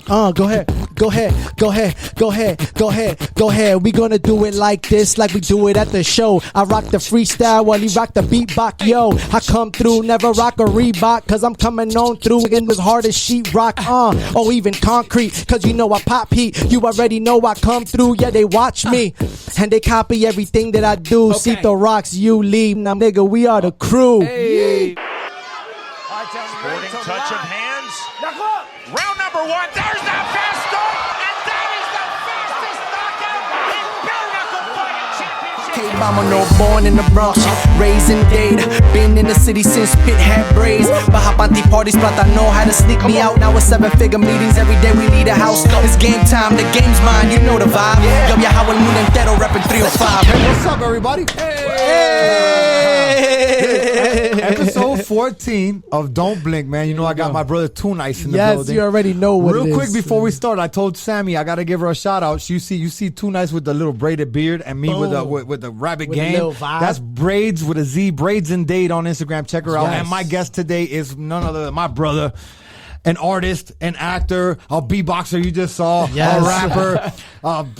Go ahead. We gonna do it like this, like we do it at the show. I rock the freestyle while he rock the beatbox. Yo, I come through, never rock a Reebok, cause I'm coming on through in as hard as sheetrock. Or even concrete, cause you know I pop heat. You already know I come through, yeah, they watch me. And they copy everything that I do. Okay. Sito rocks, you leave. Now, nigga, we are the crew. Hey. Sporting touch of hands. Round number 1. There's that fast start, and that is the fastest knockout in bare knuckle fighting championship. Hey, mama, no born in the Bronx, raised in Dade. Been in the city since Pit had braids. Bahapanti parties, plata know how to sneak me out. Now it's 7-figure meetings every day. We leave the house. It's game time, the game's mine. You know the vibe. Yo, viajado el mundo entero, reppin' 305. Hey, what's up, everybody? Episode 14 of Don't Blink, man. You know I got my brother Too Nice in the building. Yes, you already know what it is. Real quick before we start, I told Sammy I gotta give her a shout out. You see Too Nice with the little braided beard, and me with the rabbit With a game. little vibe. That's Braids with a Z, Braids and Date on Instagram. Check her out. Yes. And my guest today is none other than my brother. An artist, an actor, a beatboxer you just saw, Yes. a rapper,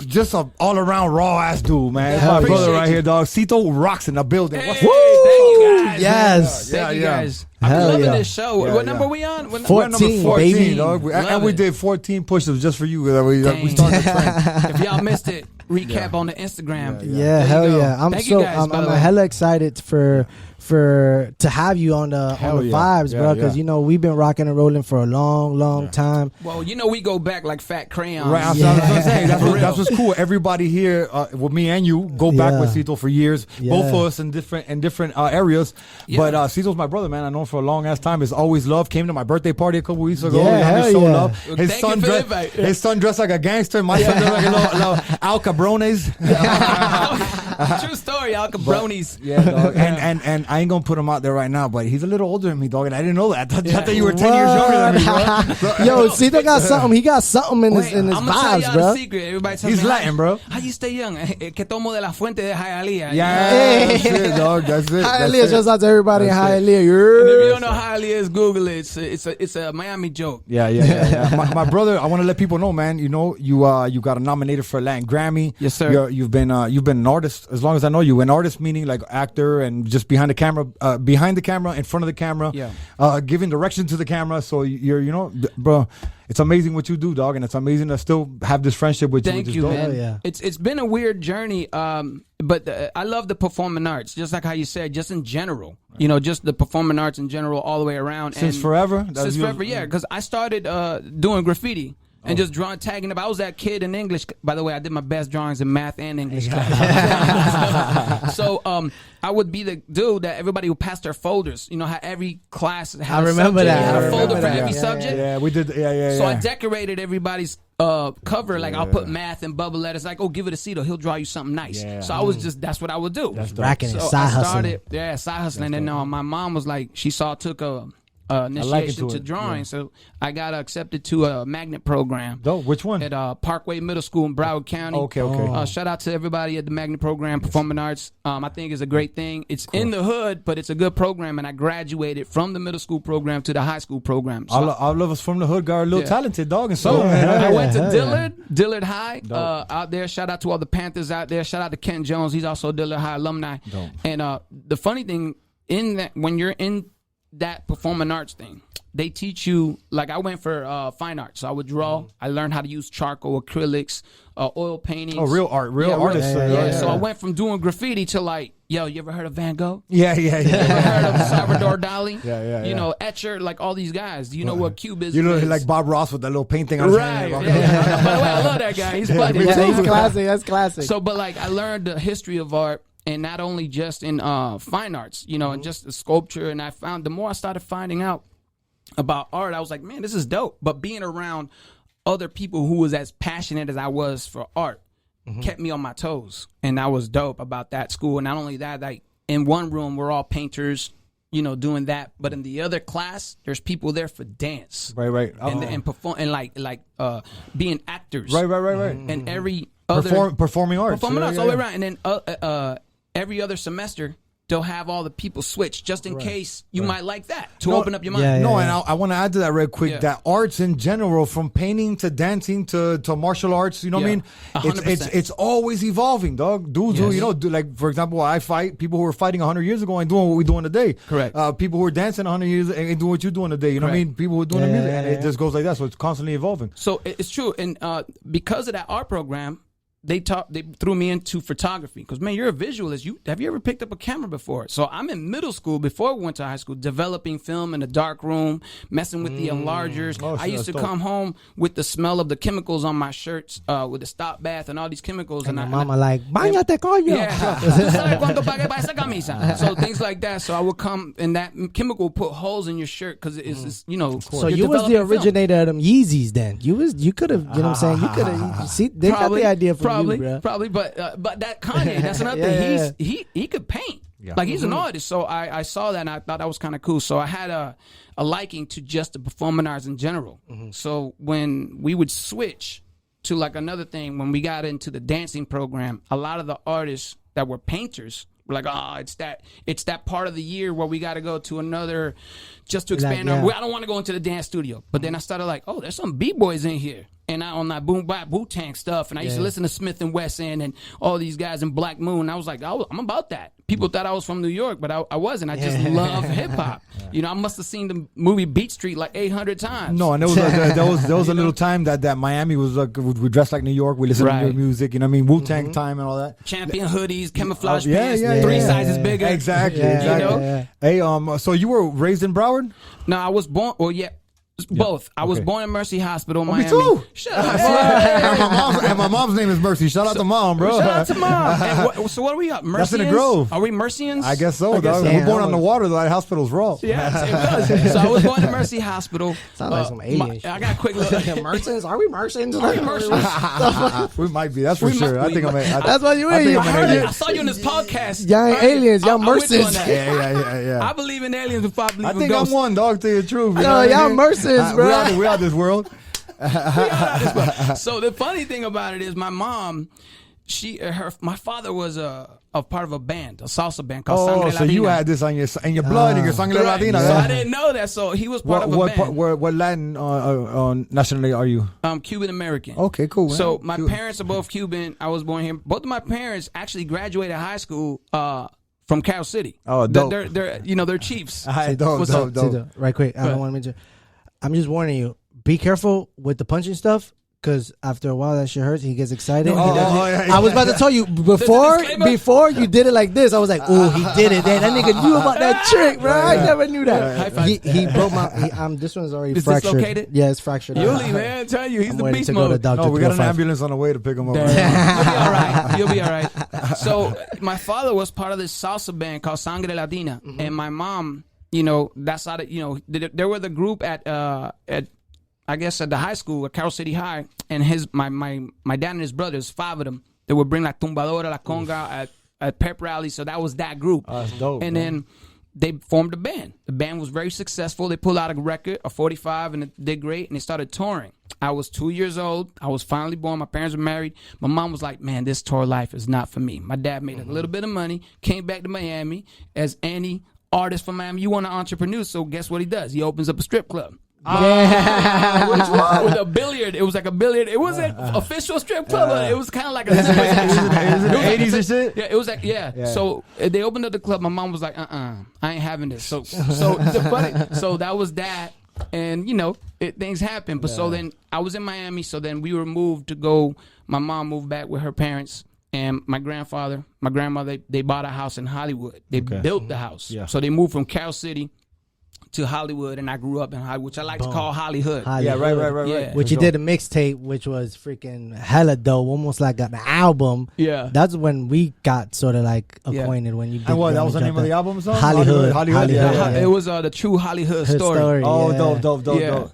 just an all-around raw-ass dude, man. It's my Hell brother yeah. right here, dog. Sito rocks in the building. Hey, What's thank you guys. Yes. Thank you Yeah. guys. I'm Hell loving yeah. this show. Yeah, What number yeah. we on? What We're number 14, 14, baby. dog. Love And we it. did 14 push-ups just for you. We started the trend. If y'all missed it, recap on the Instagram. Yeah, There hell you go. yeah. Thank you guys, I'm by the way. hella excited to have you on the Hell yeah. vibes, bro, Yeah, because yeah. you know we've been rocking and rolling for a long time. Well, you know we go back like fat crayons. Right, that's Yeah. what I'm saying. That's, For what, real. that's what's cool. Everybody here, with me and you, go back Yeah. with Sito for years. Yeah. Both of us in different areas. Yeah. But Sito's my brother, man. I know him for a long ass time. It's always love. Came to my birthday party a couple weeks ago. Yeah, and hell show yeah. love. Well, His thank son you for the dressed. invite. His son dressed like a gangster. My son dressed like a little Al Cabrones. True story, Al Cabronis. Yeah, dog. And I ain't gonna put him out there right now, but he's a little older than me, dog, and I didn't know that. I thought you were 10 years younger than me, bro. Yo, Sito got something. He got something in his I'm gonna tell vibes, y'all bro. the secret. Everybody tells He's me, Latin, bro. How you stay young? Que tomo de la fuente de Hialeah. Yeah, that's it, dog. That's it. Hialeah, That's just it. out to everybody in That's it. Hialeah. And if you Yeah. don't know Hialeah is, Google it. It's a Miami joke. Yeah. My brother, I want to let people know, man. You know, you got nominated for a Latin Grammy. Yes, sir. You've been an artist as long as I know you. An artist meaning like actor and just behind the camera, in front of the camera. Yeah. Giving direction to the camera. So you're, bro. It's amazing what you do, dog, and it's amazing to still have this friendship with you. Thank which is you, dope. man. Oh, yeah. It's been a weird journey, but I love the performing arts, just like how you said, just in general. You know, just the performing arts in general, all the way around. Since And forever? Since forever, yeah. Because I started doing graffiti. And just drawing, tagging up. I was that kid in English. By the way, I did my best drawings in math and English class. So I would be the dude that everybody would pass their folders. You know how every class had I remember subject. that. You had I a folder remember for that. every Yeah, subject. Yeah, we did. Yeah. So I decorated everybody's cover. Like I'll put math and bubble letters. Like, oh, give it a Sito. He'll draw you something nice. Yeah. So I was that's what I would do. That's dope. Racking So and side I hustling. started, side hustling. And my mom was like, she took a initiation to to it, drawing. yeah. So I got accepted to a magnet program. Dope. Which one? At Parkway Middle School in Broward County. Okay. Shout out to everybody at the magnet program, performing arts. I think it's a great thing. It's in the hood, but it's a good program. And I graduated from the middle school program to the high school program. So All of us from the hood got a little Yeah. talented, dog, and so Yeah. man. I went to hell yeah. Dillard High out there. Shout out to all the Panthers out there. Shout out to Ken Jones. He's also a Dillard High alumni. Dope. And the funny thing in that, when you're in that performing arts thing, they teach you, like I went for fine art. So I would draw. I learned how to use charcoal, acrylics, oil paintings. Oh, real art, real artists. Yeah. So I went from doing graffiti to like, yo, you ever heard of Van Gogh? Yeah. You ever heard of Salvador Dali? Yeah. You know, Etcher, like all these guys. Do you know what Cubism You know, is? like Bob Ross with that little painting on his Right. hand. Yeah. By the way, I love that guy. He's funny. me Yeah, too. that's classic. That's classic. So, but like I learned the history of art, and not only just in fine arts, you know, and just the sculpture. And I found the more I started finding out about art, I was like, man, this is dope. But being around other people who was as passionate as I was for art kept me on my toes, and that was dope about that school. And not only that, like in one room we're all painters, you know, doing that, but in the other class there's people there for dance, Right. and perform, and like being actors, Right. and every other Performing arts. performing arts Yeah. all the way around. And then every other semester they'll have all the people switch just in case you might like that to open up your mind. No, and I want to add to that real quick that arts in general, from painting to dancing to martial arts, you know what I mean? 100%. It's always evolving, dog. Dudes who, you know, like, for example, I fight people who were fighting 100 years ago and doing what we're doing today. Correct. People who are dancing 100 years and doing what you're doing today. You know what I mean? People who are doing the music, and it just goes like that. So it's constantly evolving. So it's true. And because of that art program, they threw me into photography because, man, you're a visualist. Have you ever picked up a camera before? So I'm in middle school before we went to high school, developing film in a dark room, messing with the enlargers. I used to come home with the smell of the chemicals on my shirts, with the stop bath and all these chemicals. And my mama like, bañate, coño. Yeah. So things like that. So I would come, and that chemical would put holes in your shirt because it's you know. So you was the originator of them Yeezys then. You could have, you know what I'm saying? You could have, see, they got the idea from Probably, you, bro. probably, but that Kanye, that's another thing. He could paint, like he's an artist. So I saw that and I thought that was kind of cool. So I had a liking to just the performing arts in general. So when we would switch to like another thing, when we got into the dancing program, a lot of the artists that were painters were like, it's that part of the year where we got to go to another just to expand. I don't want to go into the dance studio, but then I started like, there's some b-boys in here. And I on that boom bap Wu-Tang stuff, and I used to listen to Smith and Wesson and all these guys in Black Moon. I was like, I'm about that. People thought I was from New York, but I wasn't. I just love hip hop. You know, I must have seen the movie Beat Street like 800 times. No, and there was a little time that Miami was like, we dressed like New York. We listened to new music. You know what I mean? Wu-Tang time and all that. Champion hoodies, camouflage pants, 3 sizes bigger. Exactly. You know? Hey, so you were raised in Broward? No, I was born. Well, yeah. Both. I was born in Mercy Hospital, Miami. Me too. Shut up. And my mom's name is Mercy. Shout out to mom, bro. Shout out to mom. And so what are we up? Mercians? That's in the Grove. Are we Mercians? I guess so, dog. We're born on the water. The hospital's raw. Yes, it was. So I was born in Mercy Hospital. Sound like some alien shit. I got a quick look. Mercians? Are we Mercians? Are we Mercians? We might be. That's for sure. That's what you is. I saw you in this podcast. Y'all ain't aliens. Y'all Mercians. Yeah. I believe in aliens before I believe in think ghosts. I'm one, dog, to your truth. No, y'all Mercians, bro. We out this world. So the funny thing about it is my mom, my father was a part of a band, a salsa band called Sangre so Latina. you had this in your blood, in your Sangre Latina. So I didn't know that. So he was part of a band. What Latin nationality are you? Cuban American. Okay, cool. Man. So my parents are both Cuban. I was born here. Both of my parents actually graduated high school from Cal City. Oh, dope. They're chiefs. Dope. Right quick, I don't want to mention. I'm just warning you. Be careful with the punching stuff, because after a while that shit hurts. He gets excited. I was about to tell you before you did it like this. I was like, oh, he did it. That nigga knew about that trick, bro. I never knew that. He broke my. This one's already fractured. Is dislocated? Yeah, it's fractured. Yuli, man, I tell you, he's I'm the waiting beast to go to mode. Dr. No, we got an 205. ambulance on the way to pick him up. You'll be all right. So my father was part of this salsa band called Sangre Latina, and my mom, you know, that's how there were the group at I guess at the high school at Carroll City High, and my dad and his brothers, 5 of them, they would bring like tumbadora, la conga at pep rallies. So that was that group. That's dope. And then they formed a band. The band was very successful. They pulled out a record, a 45, and it did great. And they started touring. I was 2 years old. I was finally born. My parents were married. My mom was like, man, this tour life is not for me. My dad made a little bit of money, came back to Miami. As any artist from Miami, you want an entrepreneur. So guess what he does? He opens up a strip club. Which one? With a billiard. It was like a billiard. It wasn't official strip club. It was kind of like a. It was in the 80s and shit. Yeah, it was like So they opened up the club. My mom was like, I ain't having this. So that was that. And you know, things happen. But so then I was in Miami. So then we were moved to go. My mom moved back with her parents. And my grandfather, my grandmother, they bought a house in Hollywood. They built the house. Yeah. So they moved from Carroll City to Hollywood, and I grew up in Hollywood, which I like to call Hollywood. Yeah, right. Yeah. Which you did a mixtape, which was freaking hella dope, almost like an album. Yeah. That's when we got sort of like acquainted when you did. And what, that was the name of the album song? Hollywood. Yeah. It was the true Hollywood story. Oh, yeah. dope.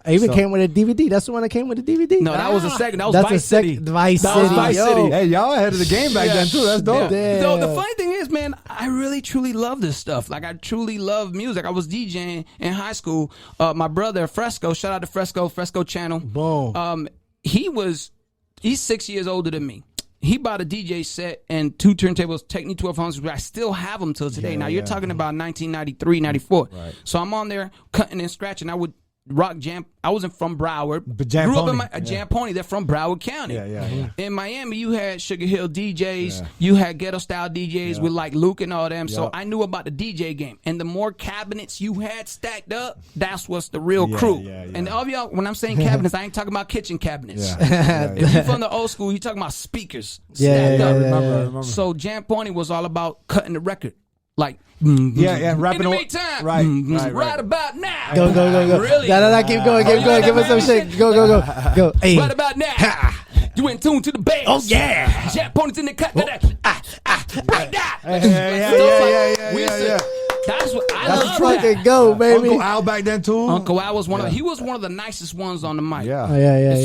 It even came with a DVD. That's the one that came with a DVD. No, that was the second. That was Vice City. Vice City. Hey, y'all ahead of the game back then too. That's dope. Yeah. So the funny thing is, man, I really truly love this stuff. Like I truly love music. I was DJing in high school. My brother Fresco, shout out to Fresco Channel. Boom. He's 6 years older than me. he bought a DJ set and 2 turntables, Technique 1200s. I still have them till today. Now, you're talking about 1993, 94. Right. So I'm on there cutting and scratching. I would rock jam. I wasn't from Broward. But Jam Grew up Pony. in Jam Pony. They're from Broward County. Yeah. In Miami, you had Sugar Hill DJs. You had ghetto style DJs with like Luke and all them. So I knew about the DJ game. And the more cabinets you had stacked up, that's what's the real crew. And all of y'all, when I'm saying cabinets, I ain't talking about kitchen cabinets. If you're from the old school, you're talking about speakers stacked up. I remember. So Jam Pony was all about cutting the record. Like, rapping in the meantime, right about now. Go. Really? Keep going. Give us some shit. Go. Hey. Right about now. You in tune to the bass. Oh, yeah. Jam Pony's in the cut. Right that. Yeah. That's what I Let's love. fucking go, baby. Uncle Al back then too. Uncle Al was he was one of the nicest ones on the mic. Yeah.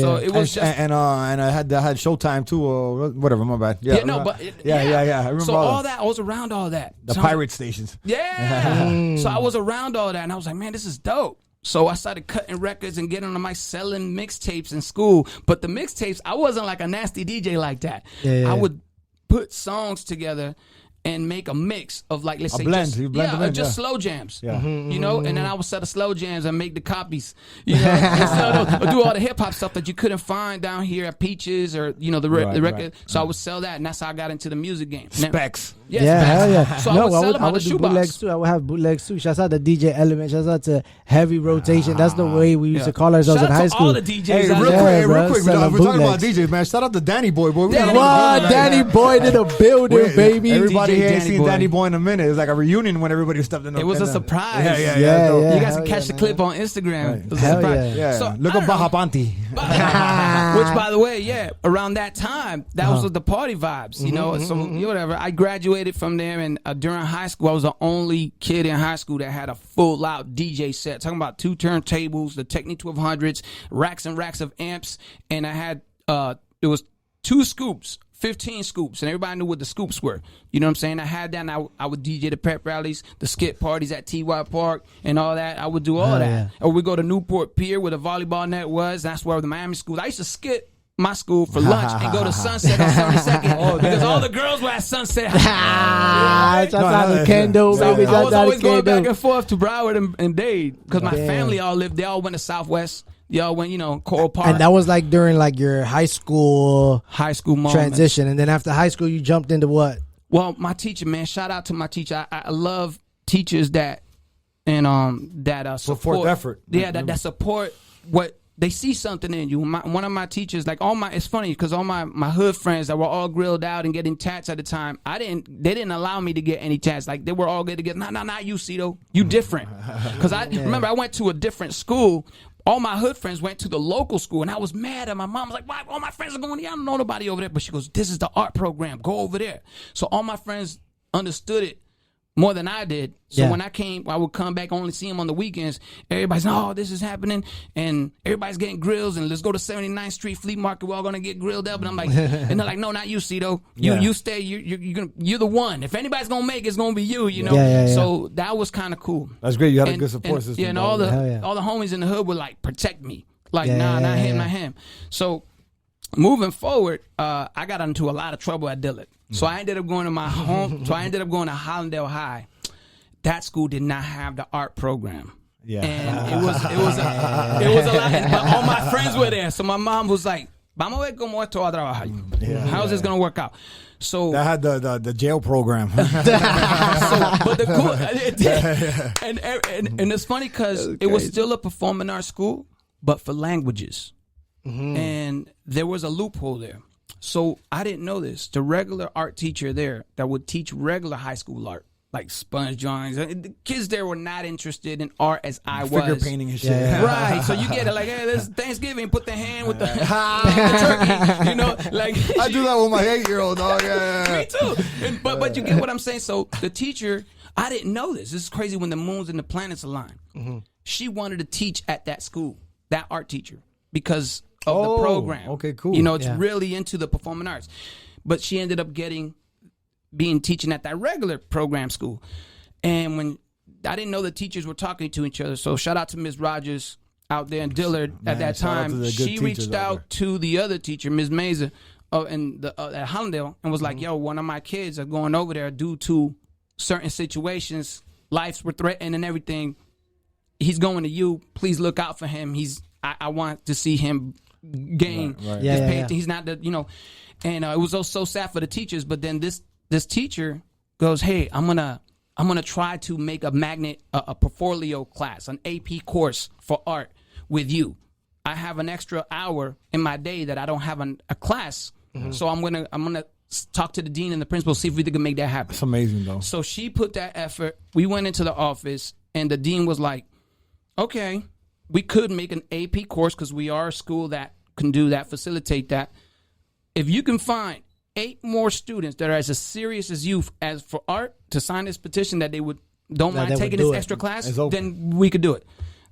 So it was just and I had Showtime too, or whatever. My bad. Yeah. I remember so all that. I was around all that. The pirate stations. Yeah. So I was around all that, and I was like, man, this is dope. So I started cutting records and getting on the mic, selling mixtapes in school. But the mixtapes, I wasn't like a nasty DJ like that. I would put songs together and make a mix of like, let's say, blend. You blend them in, just slow jams. Yeah. You know, and then I would set the slow jams and make the copies. You know, and sell those, or do all the hip hop stuff that you couldn't find down here at Peaches or the record. So I would sell that, and that's how I got into the music game. Specs. Hell yeah. So I would sell them I on would the do shoebox. bootlegs too. I would have bootlegs too. Shouts out to DJ Element. Shouts out to Heavy Rotation. That's the way we used to call ourselves Shout in out high to school. all the DJs Hey, out real there. quick. We're selling talking about bootlegs. DJs, man. Shout out to Danny Boy, boy. We Danny got What? Danny Boy to the building, baby. Everybody DJ here ain't Danny seen Boy. Danny Boy in a minute. It was like a reunion when everybody stepped in. It was a surprise. Yeah. Yeah. You guys Hell can catch yeah, the clip on Instagram. It was a Hell surprise. Yeah. So, Look I up don't know. Baja Panty. Which, by the way, around that time, that was the party vibes, you know. So whatever. I graduated from there, and during high school, I was the only kid in high school that had a full out DJ set. Talking about 2 turntables, the Technique 1200s, racks and racks of amps, and I had it was 2 scoops. 15 scoops, and everybody knew what the scoops were. You know what I'm saying? I had that, and I would DJ the pep rallies, the skit parties at TY Park, and all that. I would do all that. Yeah. Or we go to Newport Pier where the volleyball net was. That's where the Miami schools. I used to skip my school for lunch and go to Sunset on 72nd because all the girls were at Sunset. Shouts out to Kendo, So baby. I Shouts was out always to going back Kendo. and forth to Broward and Dade because my Damn. family all lived. They all went to Southwest. Y'all went, Coral Park. And that was like during like your high school high school moment. transition. And then after high school, you jumped into what? Well, my teacher, man, shout out to my teacher. I love teachers that support effort. Yeah, that support what they see something in you. One of my teachers, like it's funny because all my hood friends that were all grilled out and getting tats at the time, they didn't allow me to get any tats. Like they were all good to get. Not you, Sito. You different. Because remember I went to a different school. All my hood friends went to the local school, and I was mad. And my mom was like, "Why? All my friends are going here. I don't know nobody over there." But she goes, "This is the art program. Go over there." So all my friends understood it more than I did. So when I would come back, only see them on the weekends. Everybody's, "Oh, this is happening," and everybody's getting grills. And let's go to 79th Street Flea Market. We're all gonna get grilled up. And I'm like, and they're like, "No, not you, Sito. You stay. You're the one. If anybody's gonna make it, it's gonna be you. You know." Yeah. So that was kind of cool. That's great. You had a good support system. Yeah, and all the homies in the hood would like protect me. Like, not him. So moving forward, I got into a lot of trouble at Dillard. So I ended up going to my home. So I ended up going to Hollandale High. That school did not have the art program. Yeah. And it was a lot. But all my friends were there. So my mom was like, "Vamos a ver cómo esto va a trabajar. How is this gonna work out?" So that had the jail program. but the cool, and it's funny because it was still a performing arts school, but for languages, and there was a loophole there. So I didn't know this. The regular art teacher there that would teach regular high school art, like sponge drawings, the kids there were not interested in art as I was. Figure painting and shit. Right. So you get it like, hey, this is Thanksgiving, put the hand with the turkey, like I do that with my 8-year-old dog. Yeah. Me too. But you get what I'm saying. So the teacher, I didn't know this. This is crazy when the moons and the planets align. She wanted to teach at that school, that art teacher, because of the program. Okay, cool. It's really into the performing arts. But she ended up being teaching at that regular program school. And when I didn't know the teachers were talking to each other. So shout out to Ms. Rogers out there in Dillard at that time. She reached out to the other teacher, Ms. Meza, at Hollandale and was like, "Yo, one of my kids are going over there due to certain situations, lives were threatened and everything. He's going to you. Please look out for him. I want to see him gain his pay. He's not the And it was so sad for the teachers. But then this teacher goes, "Hey, I'm gonna try to make a portfolio class, an AP course for art with you. I have an extra hour in my day that I don't have a class, so I'm gonna talk to the dean and the principal, see if we can make that happen." That's amazing, though. So she put that effort. We went into the office, and the dean was like, "Okay, we could make an AP course because we are a school that can do that, facilitate that. If you can find 8 more students that are as serious as you as for art to sign this petition that they don't mind taking this extra class, then we could do it."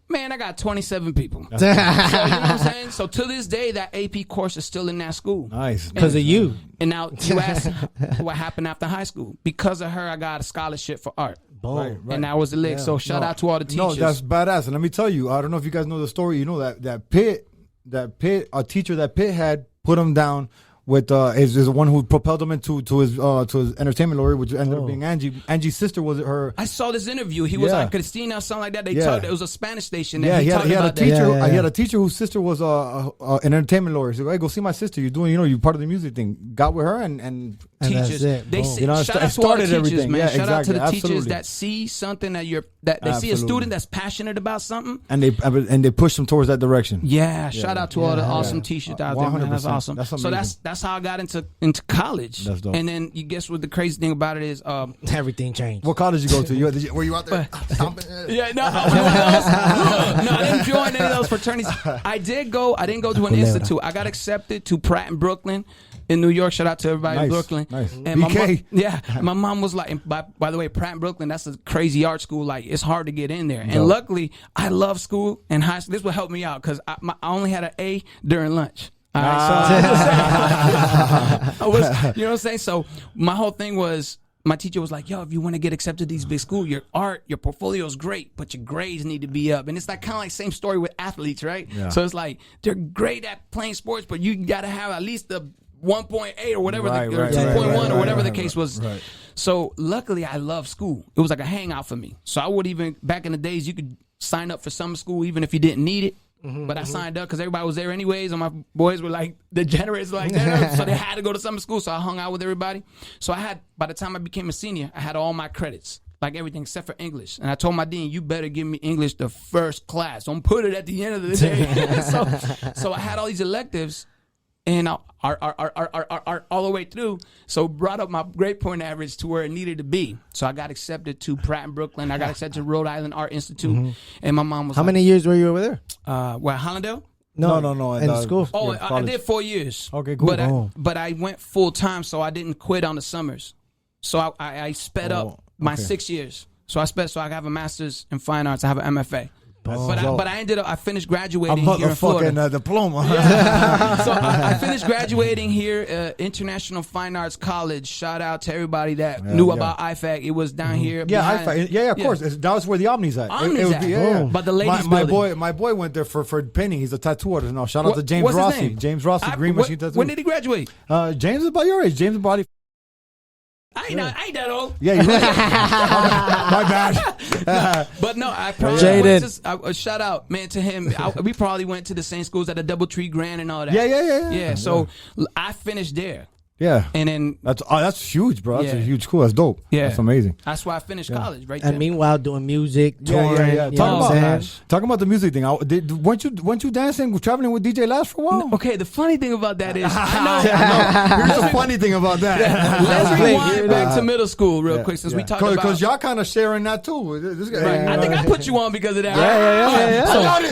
Man, I got 27 people. So, you know what I'm saying? So to this day, that AP course is still in that school. Nice. Because of you. And now you ask what happened after high school. Because of her, I got a scholarship for art. Boom. Right. And that was the lick. So shout out to all the teachers. No, that's badass. And let me tell you, I don't know if you guys know the story. You know that Pitt, a teacher that Pitt had put him down with is the one who propelled him into his entertainment lawyer, which ended up being Angie. Angie's sister was her. I saw this interview. He was like Christina or something like that. They talked. It was a Spanish station. Yeah, he had a teacher. He had a teacher whose sister was an entertainment lawyer. So, "Hey, go see my sister. You're doing, you're part of the music thing." Got with her and teachers. They shout out to all the started teachers, everything. man. Yeah, shout out to the exactly. teachers that see something that they see a student that's passionate about something, and they push them towards that direction. Yeah, shout out to all the awesome teachers out there, man. That's awesome. That's so that's how I got into college. That's dope. And then you guess what the crazy thing about it is? Everything changed. What college did you go to? Were you out there stomping? Yeah, no, I didn't join any of those fraternities. I didn't go to an institute. I got accepted to Pratt in Brooklyn in New York. Shout out to everybody in Brooklyn. Nice. And BK. my mom was like, and by the way, Pratt in Brooklyn, that's a crazy art school. Like, it's hard to get in there. And luckily, I love school and high school. This will help me out because I only had an A during lunch. All right, so you know what I'm saying? So my whole thing was, my teacher was like, "Yo, if you want to get accepted to these big schools, your art, your portfolio is great, but your grades need to be up." And it's like kind of like same story with athletes, right? So it's like they're great at playing sports, but you got to have at least the 1.8 or whatever, or 2.1 or whatever the case was. Right. So luckily, I love school. It was like a hangout for me. So I would even, back in the days, you could sign up for summer school even if you didn't need it. But I signed up because everybody was there anyways, and my boys were like degenerates like that, so they had to go to summer school. So I hung out with everybody. So by the time I became a senior, I had all my credits, like everything except for English. And I told my dean, "You better give me English the first class. Don't put it at the end of the day." so I had all these electives, and art all the way through. So brought up my grade point average to where it needed to be. So I got accepted to Pratt in Brooklyn. I got accepted to Rhode Island Art Institute. And my mom was How many years were you over there? Hollandale? No. In school? Oh, I did 4 years. Okay, cool. But I went full time, so I didn't quit on the summers. So I sped up my 6 years. So I have a master's in fine arts. I have an MFA. But I finished graduating here in Florida. Diploma. So I finished graduating here, International Fine Arts College. Shout out to everybody that knew about IFAC. It was down here. IFAC. Yeah, of course. That was where the Omni's at. But the ladies building. My boy went there for painting. He's a tattoo artist now. Shout out to James Rossi. His name? James Rossi, Green Machine Tattoo. When did he graduate? James is about your age. James is about. I ain't that old. Yeah, you're right. My bad. But no, I probably went to, shout out, man, to him. We probably went to the same schools at the Doubletree Grand and all that. Yeah. So I finished there. Yeah. And then that's huge, bro. That's a huge school. That's dope. Yeah. That's amazing. That's why I finished college right there. And meanwhile, doing music, touring. Yeah. Talking about the music thing. Weren't you dancing, traveling with DJ Lash for a while? No, okay, the funny thing about that is, I know. Here's the funny thing about that. Let's rewind back to middle school real quick, since we talked about. Because y'all kind of sharing that too. This guy, I think I put you on because of that.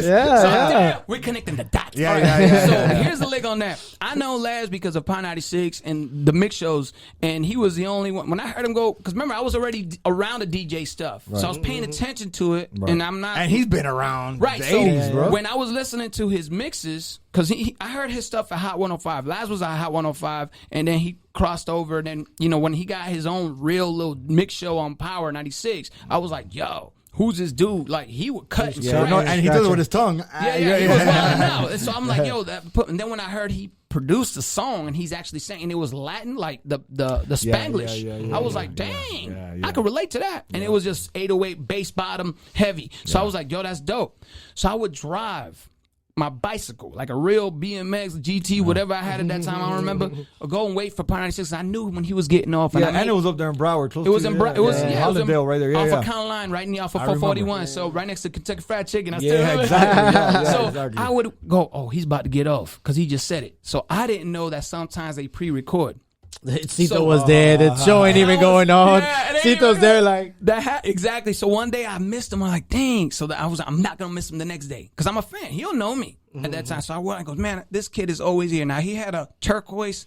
Yeah. We're connecting the dots. Yeah. So here's the lick on that. I know Laz because of Pi 96 and the mix shows, and he was the only one. When I heard him go, because remember, I was already around the DJ stuff, so I was paying attention to it, and I'm not. And he's been around the 80s, bro. When I was listening to his mixes, because I heard his stuff at Hot 105. Laz was at Hot 105, and then he crossed over, and then, when he got his own real little mix show on Power 96, I was like, yo, who's this dude? Like, he would cut and and he does it with his tongue. He was wilding out. And so I'm like, yo, and then when I heard he produced a song and he's actually saying it was Latin, like the Spanglish. I was like, dang, I could relate to that. And it was just 808 bass bottom heavy. So I was like, yo, that's dope. So I would drive my bicycle, like a real BMX, GT, whatever I had at that time, I don't remember, or go and wait for Part 96. I knew when he was getting off. And it was up there in Broward. It was in Broward. It was Hollandale right there. Off of County Line, right off of 441. So right next to Kentucky Fried Chicken. I Exactly. I would go, oh, he's about to get off because he just said it. So I didn't know that sometimes they pre-record. Sito was there. The show ain't even going on. Sito's there like exactly. So one day I missed him. I'm like, dang. So I'm not gonna miss him the next day because I'm a fan. He'll know me at that time. So I go, man, this kid is always here. Now he had a turquoise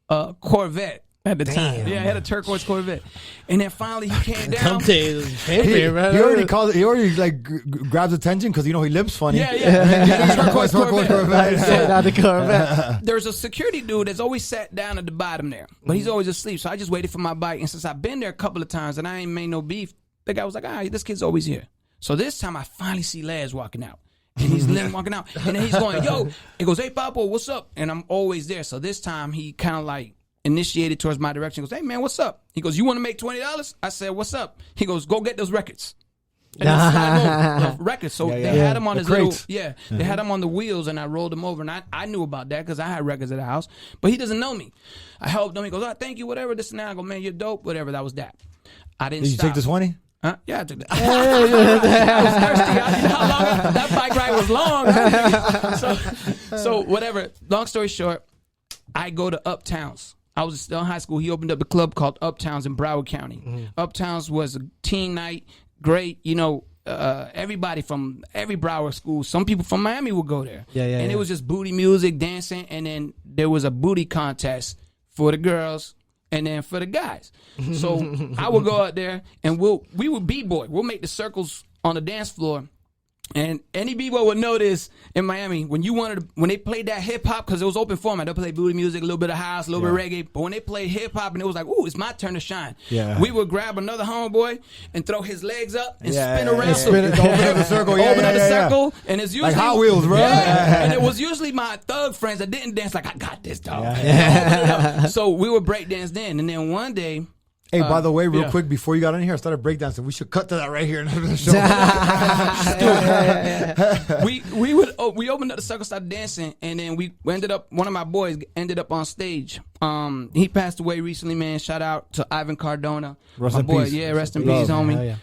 Corvette at the time. Yeah, he had a turquoise Corvette. And then finally he came down. He already like grabs attention because he limps funny. Turquoise Corvette. There's a security dude that's always sat down at the bottom there, but he's always asleep. So I just waited for my bike, and since I've been there a couple of times and I ain't made no beef, the guy was like, this kid's always here. So this time I finally see Laz walking out. And he's walking out, and then he's going, yo. He goes, hey, Papo, what's up? And I'm always there. So this time he kind of like initiated towards my direction. He goes, hey, man, what's up? He goes, you want to make $20? I said, what's up? He goes, go get those records. And the records. So they had him on his little, they had him on the wheels, and I rolled him over. And I knew about that because I had records at the house. But he doesn't know me. I helped him. He goes, thank you, whatever, this and that. I go, man, you're dope, whatever. That was that. I didn't stop. Did you take the 20? Yeah, I took that. I was thirsty. You know how long that bike ride was long. Right? So whatever. Long story short, I go to Uptowns. I was still in high school. He opened up a club called Uptowns in Broward County. Uptowns was a teen night, great. Everybody from every Broward school. Some people from Miami would go there. And it was just booty music, dancing, and then there was a booty contest for the girls. And then for the guys. So I would go out there and we would b-boy. We'll make the circles on the dance floor. And any b-boy would know this in Miami. When they played that hip-hop, because it was open format, they'll play booty music, a little bit of house, a little bit of reggae. But when they played hip-hop and it was like, ooh, it's my turn to shine. We would grab another homeboy and throw his legs up and spin around. Open up the circle. Open up the circle. And it's usually like Hot Wheels, bro. And it was usually my thug friends that didn't dance like, I got this, dog. So we would break dance then. And then one day, hey, by the way, real quick, before you got in here, I started breakdancing. We should cut to that right here in the show. We opened up the circle, started dancing, and then we ended up, one of my boys ended up on stage. He passed away recently, man. Shout out to Ivan Cardona. Rest in peace. Yeah, rest in peace, homie.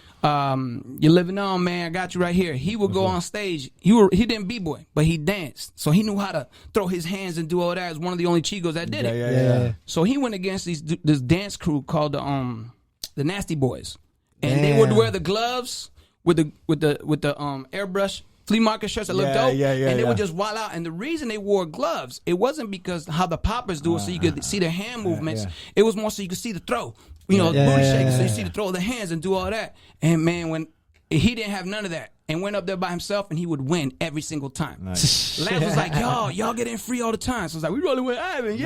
You're living on, man. I got you right here. He would go on stage. He didn't b-boy, but he danced. So he knew how to throw his hands and do all that. As one of the only Chicos that did it. So he went against this dance crew called the Nasty Boys, and they would wear the gloves with the airbrush flea market shirts that look dope, and they would just wild out. And the reason they wore gloves, it wasn't because how the poppers do it, so you could see their hand movements. It was more so you could see the throw. Booty shake, so you see the throw of the hands and do all that. And man, when he didn't have none of that and went up there by himself, and he would win every single time. Nice. Lance was like, y'all get in free all the time. So it's like, we rolling with Ivan,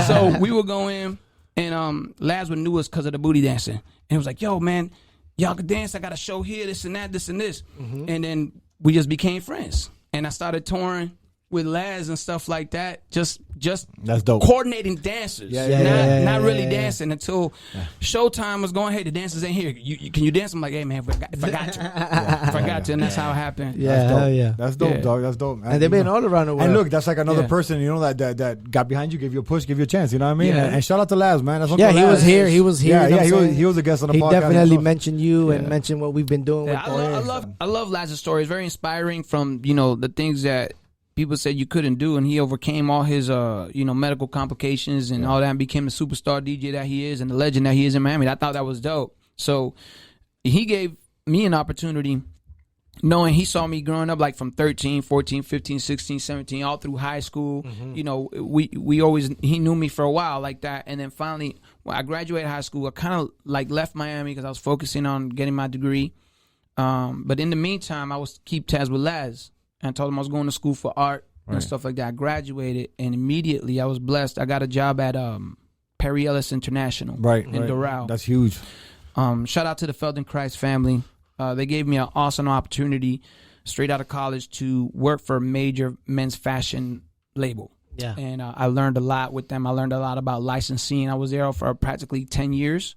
So we would go in, and Laz would knew us because of the booty dancing. And it was like, yo, man, y'all could dance. I got a show here, this and that, this and this. And then we just became friends. And I started touring with Laz and stuff like that, just that's dope. Coordinating dancers, not really dancing until showtime was going. Hey, the dancers ain't here. Can you dance? I'm like, hey man, if I got to, and that's how it happened. That's dope, dog. That's dope, man. And they've been all around the world. And look, that's like another person, that got behind you, give you a push, give you a chance. You know what I mean? And shout out to Laz, man. That's he was here. He was here. He was a guest on the podcast. He definitely mentioned you and mentioned what we've been doing. I love Laz's story. It's very inspiring from the things that people said you couldn't do, and he overcame all his medical complications and all that, and became the superstar DJ that he is and the legend that he is in Miami. I thought that was dope. So he gave me an opportunity, knowing he saw me growing up like from 13, 14, 15, 16, 17, all through high school. We always, he knew me for a while like that. And then finally, when I graduated high school, I kind of like left Miami because I was focusing on getting my degree. But in the meantime, I was keep tabs with Laz. And I told him I was going to school for art and stuff like that. I graduated, and immediately I was blessed. I got a job at Perry Ellis International in Doral. That's huge. Shout out to the Feldenkrais family. They gave me an awesome opportunity straight out of college to work for a major men's fashion label. Yeah. And I learned a lot with them. I learned a lot about licensing. I was there for practically 10 years.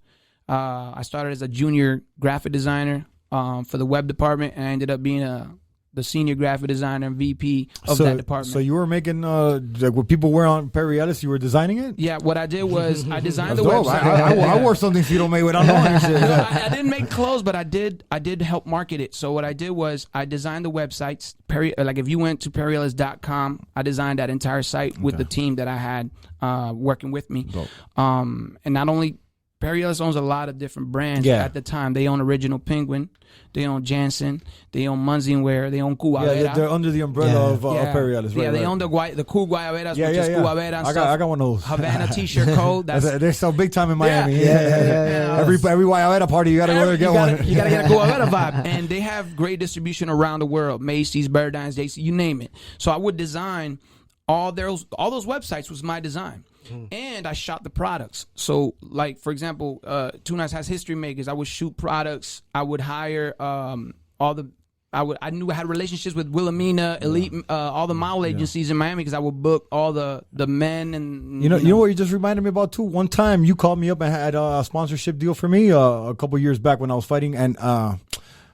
I started as a junior graphic designer for the web department, and I ended up being the senior graphic designer and VP of that department. So you were making like what people wear on Perry Ellis, you were designing it? Yeah, what I did was I designed the dope. website. I wore something Sito made without knowing shit. No, I didn't make clothes, but I did help market it. So what I did was I designed the websites. Like if you went to perryellis.com, I designed that entire site with the team that I had working with me. And not only Perry Ellis owns a lot of different brands at the time. They own Original Penguin, they own Jansen, they own Munzie and Wear, they own Cuavera. Yeah, they're under the umbrella of Perry Ellis. Right, they own the cool Guayaberas, which is Cuavera. I got one of those. Havana t-shirt code. They're so big time in Miami. Every Guayabera party, you gotta go there and get one. You gotta get a Cuavera vibe. And they have great distribution around the world. Macy's, Burdines, JC, you name it. So I would design all those websites was my design. And I shot the products. So, like, for example, Two Nights has history makers. I would shoot products. I would hire I knew I had relationships with Wilhelmina, Elite, all the model agencies in Miami because I would book all the men and you know what you just reminded me about too. One time you called me up and had a sponsorship deal for me a couple years back when I was fighting and.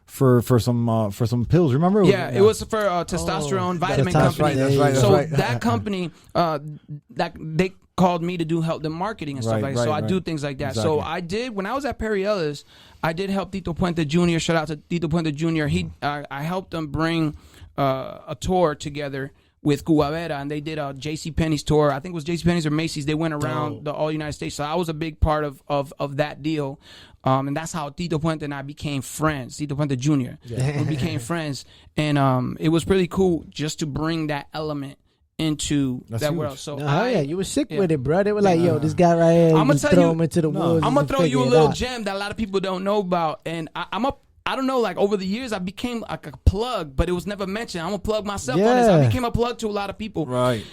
For some pills, remember? It was for testosterone vitamin company. That's right. So that company, that they called me to help them marketing and stuff like that. So I do things like that. Exactly. So I did when I was at Perry Ellis, I did help Tito Puente Jr. Shout out to Tito Puente Jr. I helped them bring a tour together with Cuavera, and they did a JCPenney's tour. I think it was JCPenney's or Macy's. They went around the all United States. So I was a big part of that deal. And that's how Tito Puente and I became friends. Tito Puente Jr. We became friends. And it was pretty cool just to bring that element into that world. So you were sick with it, bro. They were like, yo, this guy right here, I'm gonna throw him into the woods. I'm gonna throw you a little gem that a lot of people don't know about. And I don't know, like over the years, I became like a plug, but it was never mentioned. I'm gonna plug myself on this. I became a plug to a lot of people. Right.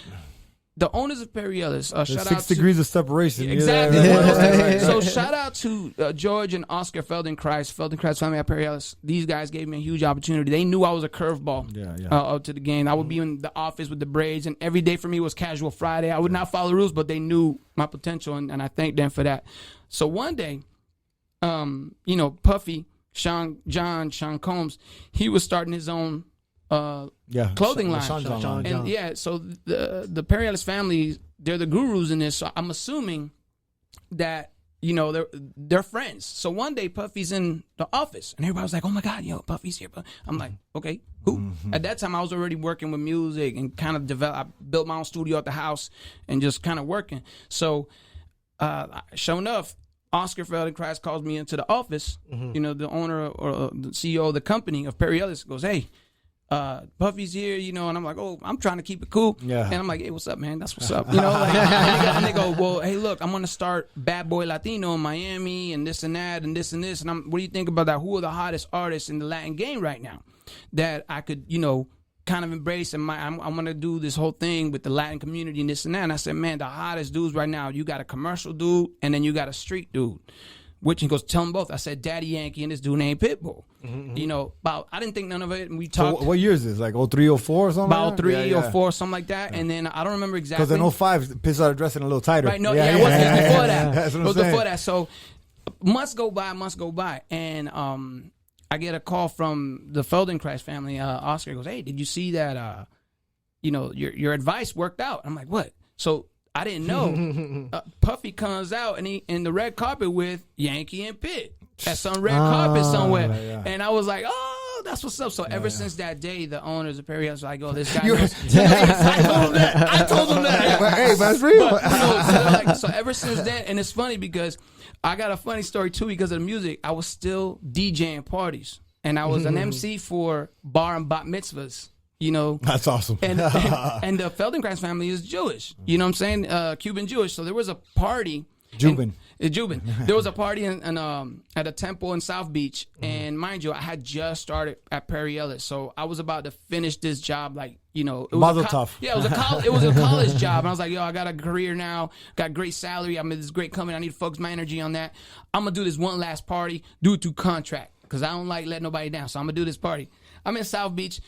The owners of Perry Ellis, shout out 6 degrees of separation. Exactly. So shout out to George and Oscar Feldenkrais family at Perry Ellis. These guys gave me a huge opportunity. They knew I was a curveball up to the game. I would be in the office with the braids, and every day for me was casual Friday. I would not follow the rules, but they knew my potential, and I thank them for that. So one day, Puffy, Sean Combs, he was starting his own clothing line. So the Perry Ellis family, they're the gurus in this. So I'm assuming that they're friends. So one day Puffy's in the office and everybody was like, "Oh my God, Puffy's here." I'm like, "Okay, who?" Mm-hmm. At that time I was already working with music and kind of I built my own studio at the house and just kind of working. So sure enough, Oscar Feldenkrais calls me into the office. Mm-hmm. The owner or the CEO of the company of Perry Ellis goes, "Hey, Puffy's here, and I'm like, oh, I'm trying to keep it cool. Yeah. And I'm like, hey, what's up, man? That's what's up. And they go, well, hey, look, I'm going to start Bad Boy Latino in Miami and this and that and this and this. And what do you think about that? Who are the hottest artists in the Latin game right now that I could, kind of embrace? And I'm going to do this whole thing with the Latin community and this and that. And I said, man, the hottest dudes right now, you got a commercial dude and then you got a street dude. Which he goes, tell them both. I said, Daddy Yankee and this dude named Pitbull. Mm-hmm. I didn't think none of it. And we talked. So what year is this? Like 03, 04 or something? About 03 or 04, something like that. Yeah. And then I don't remember exactly. Because in 05, Piss started dressing a little tighter. Right, it was before that. That's what I'm saying. Before that. So months go by. And I get a call from the Feldenkrais family. Oscar goes, hey, did you see that, your advice worked out? I'm like, what? So I didn't know. Puffy comes out and he in the red carpet with Yankee and Pitt at some red carpet somewhere. Yeah. And I was like, oh, that's what's up. So ever since that day, the owners of Perry Ellis were like, oh, this guy knows. I told him that. Hey, that's real. So ever since then, and it's funny because I got a funny story too because of the music. I was still DJing parties. And I was an MC for bar and bat mitzvahs. That's awesome. And the Feldenkrais family is Jewish. You know what I'm saying? Cuban Jewish. So there was a party. Jubin. There was a party at a temple in South Beach. And mind you, I had just started at Perry Ellis. So I was about to finish this job it was Mazel tov. Yeah, it was a college job. And I was like, I got a career now, got great salary. I'm in this great company. I need to focus my energy on that. I'm going to do this one last party, do it through contract. Because I don't like letting nobody down. So I'm going to do this party. I'm in South Beach.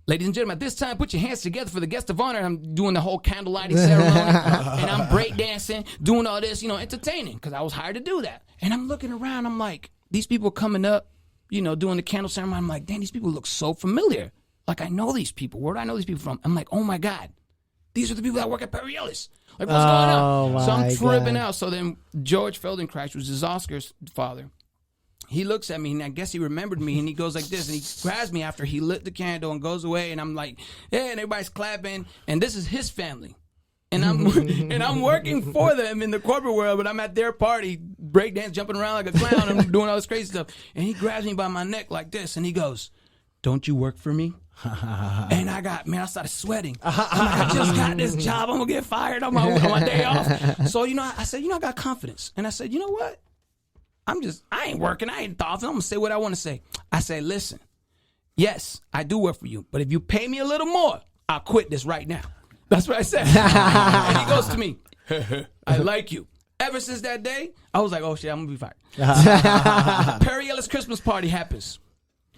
Ladies and gentlemen, at this time, put your hands together for the guest of honor. I'm doing the whole candle lighting ceremony, and I'm breakdancing, doing all this, entertaining, because I was hired to do that. And I'm looking around, I'm like, these people coming up, doing the candle ceremony. I'm like, damn, these people look so familiar. Like, I know these people. Where do I know these people from? I'm like, oh my God, these are the people that work at Perry Ellis. Like, what's going on? So I'm tripping out. So then George Feldenkrais, was his Oscar's father. He looks at me, and I guess he remembered me, and he goes like this, and he grabs me after he lit the candle and goes away, and I'm like, yeah, and everybody's clapping, and this is his family. And I'm working for them in the corporate world, but I'm at their party, breakdance, jumping around like a clown, and doing all this crazy stuff. And he grabs me by my neck like this, and he goes, don't you work for me? And I started sweating. I'm like, I just got this job. I'm going to get fired on my day off. So, I said, I got confidence. And I said, you know what? I ain't working. I ain't thoughtful. I'm going to say what I want to say. I say, listen, yes, I do work for you, but if you pay me a little more, I'll quit this right now. That's what I said. And he goes to me, I like you. Ever since that day, I was like, oh shit, I'm going to be fired. Perry Ellis Christmas party happens.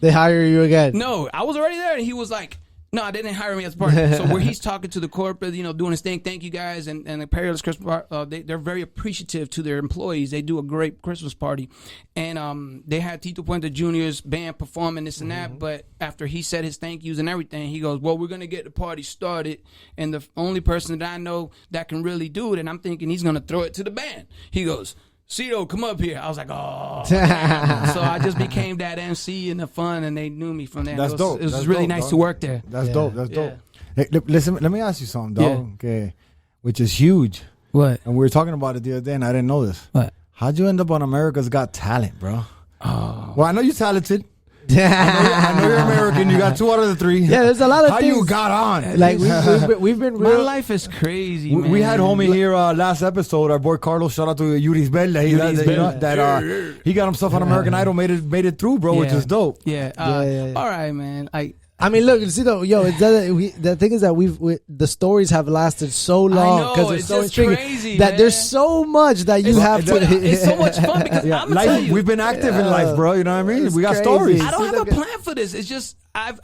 They hire you again. No, I was already there, and he was like, no, they didn't hire me as a partner. So where he's talking to the corporate, doing his thing, thank you guys, and the Perry Ellis Christmas party, they're very appreciative to their employees. They do a great Christmas party. And they had Tito Puente Jr.'s band performing this and that, but after he said his thank yous and everything, he goes, well, we're going to get the party started, and the only person that I know that can really do it, and I'm thinking he's going to throw it to the band. He goes, Sito, come up here. I was like, oh. So I just became that MC and the fun, and they knew me from there. That's dope. It was That's really dope, nice dog. to work there. That's dope. That's dope. Hey, listen, let me ask you something, dog. Okay, which is huge. What? And we were talking about it the other day, and I didn't know this. What? How'd you end up on America's Got Talent, bro? Oh. Well, I know you're talented. I know you're American. You got 2 out of the 3. Yeah, there's a lot of How things. you got on? Like we've been My real. life is crazy, man. We had homie here last episode. Our boy Carlos, shout out to Yuri's Bella. He got himself on American Idol, made it through, bro, which is dope. Yeah. All right, man. I mean, look, Sito, the thing is that the stories have lasted so long I know, because it's so just intriguing crazy, that man. there's so much that you have to. It's so much fun because I'm gonna tell you, We've been active in life, bro. You know what I mean? It's We got crazy. stories. I don't have a plan for this. It's just I've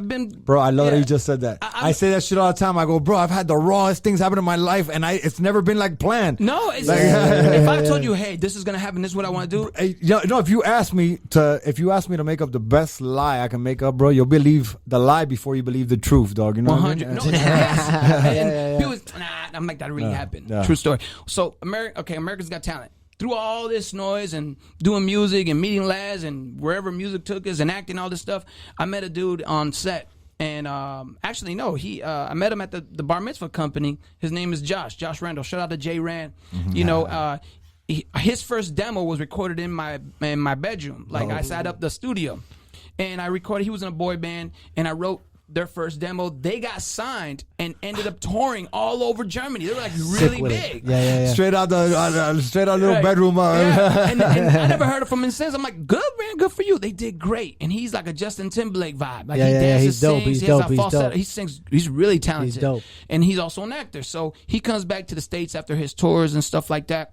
been. Bro, I love that Yeah. you just said that. I say that shit all the time. I go, bro, I've had the rawest things happen in my life, and it's never been like planned. No, it's Like- if I told you, hey, this is gonna happen, this is what I want to do. Hey, if you ask me to make up the best lie I can make up, bro, you'll believe the lie before you believe the truth, dog. You know what I 100. mean? No, yes. And people, I'm like, that really happened. yeah. True story. So, America's Got Talent. Through all this noise and doing music and meeting lads and wherever music took us and acting, all this stuff, I met a dude on set. And I met him at the bar mitzvah company. His name is Josh Randall. Shout out to Jay Rand. His first demo was recorded in my bedroom. Like, I sat up the studio and I recorded. He was in a boy band, and I wrote their first demo. They got signed and ended up touring all over Germany. They were like really big. Yeah. Straight out little Right. bedroom. Yeah. And I never heard from him since. I'm like, good, man, good for you. They did great. And he's like a Justin Timberlake vibe. Like, he dances, he's dope, sings, he's he has dope, a he's falsetto. dope. He sings. He's really talented. He's dope. And he's also an actor. So he comes back to the States after his tours and stuff like that.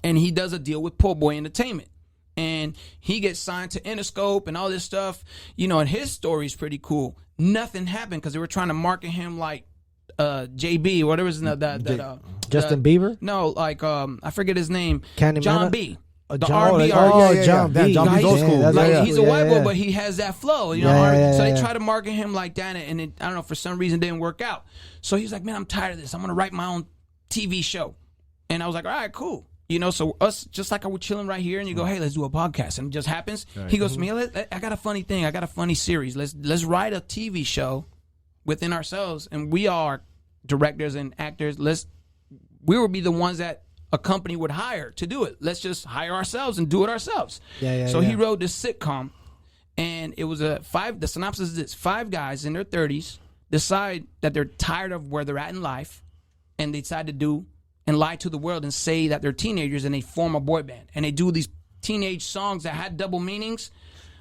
And he does a deal with Poor Boy Entertainment. And he gets signed to Interscope and all this stuff. And his story is pretty cool. Nothing happened because they were trying to market him like JB or whatever his name. Justin Bieber? No, like I forget his name. Candyman? John B. The John- R&B oh, artist. John B. John B's old school. that's Like, right. he's a Yeah, white boy, yeah. but he has that flow, Yeah, So they yeah. try to market him like that, and I don't know, for some reason, it didn't work out. So he's like, man, I'm tired of this. I'm gonna write my own TV show. And I was like, all right, cool. So us, just like I was chilling right here, and you go, hey, let's do a podcast, and it just happens. Right. He goes to me, I got a funny thing. I got a funny series. Let's write a TV show within ourselves, and we are directors and actors. We will be the ones that a company would hire to do it. Let's just hire ourselves and do it ourselves. So he wrote this sitcom, and it was the synopsis is this: 5 guys in their 30s decide that they're tired of where they're at in life, and they decide to do and lie to the world and say that they're teenagers, and they form a boy band, and they do these teenage songs that had double meanings,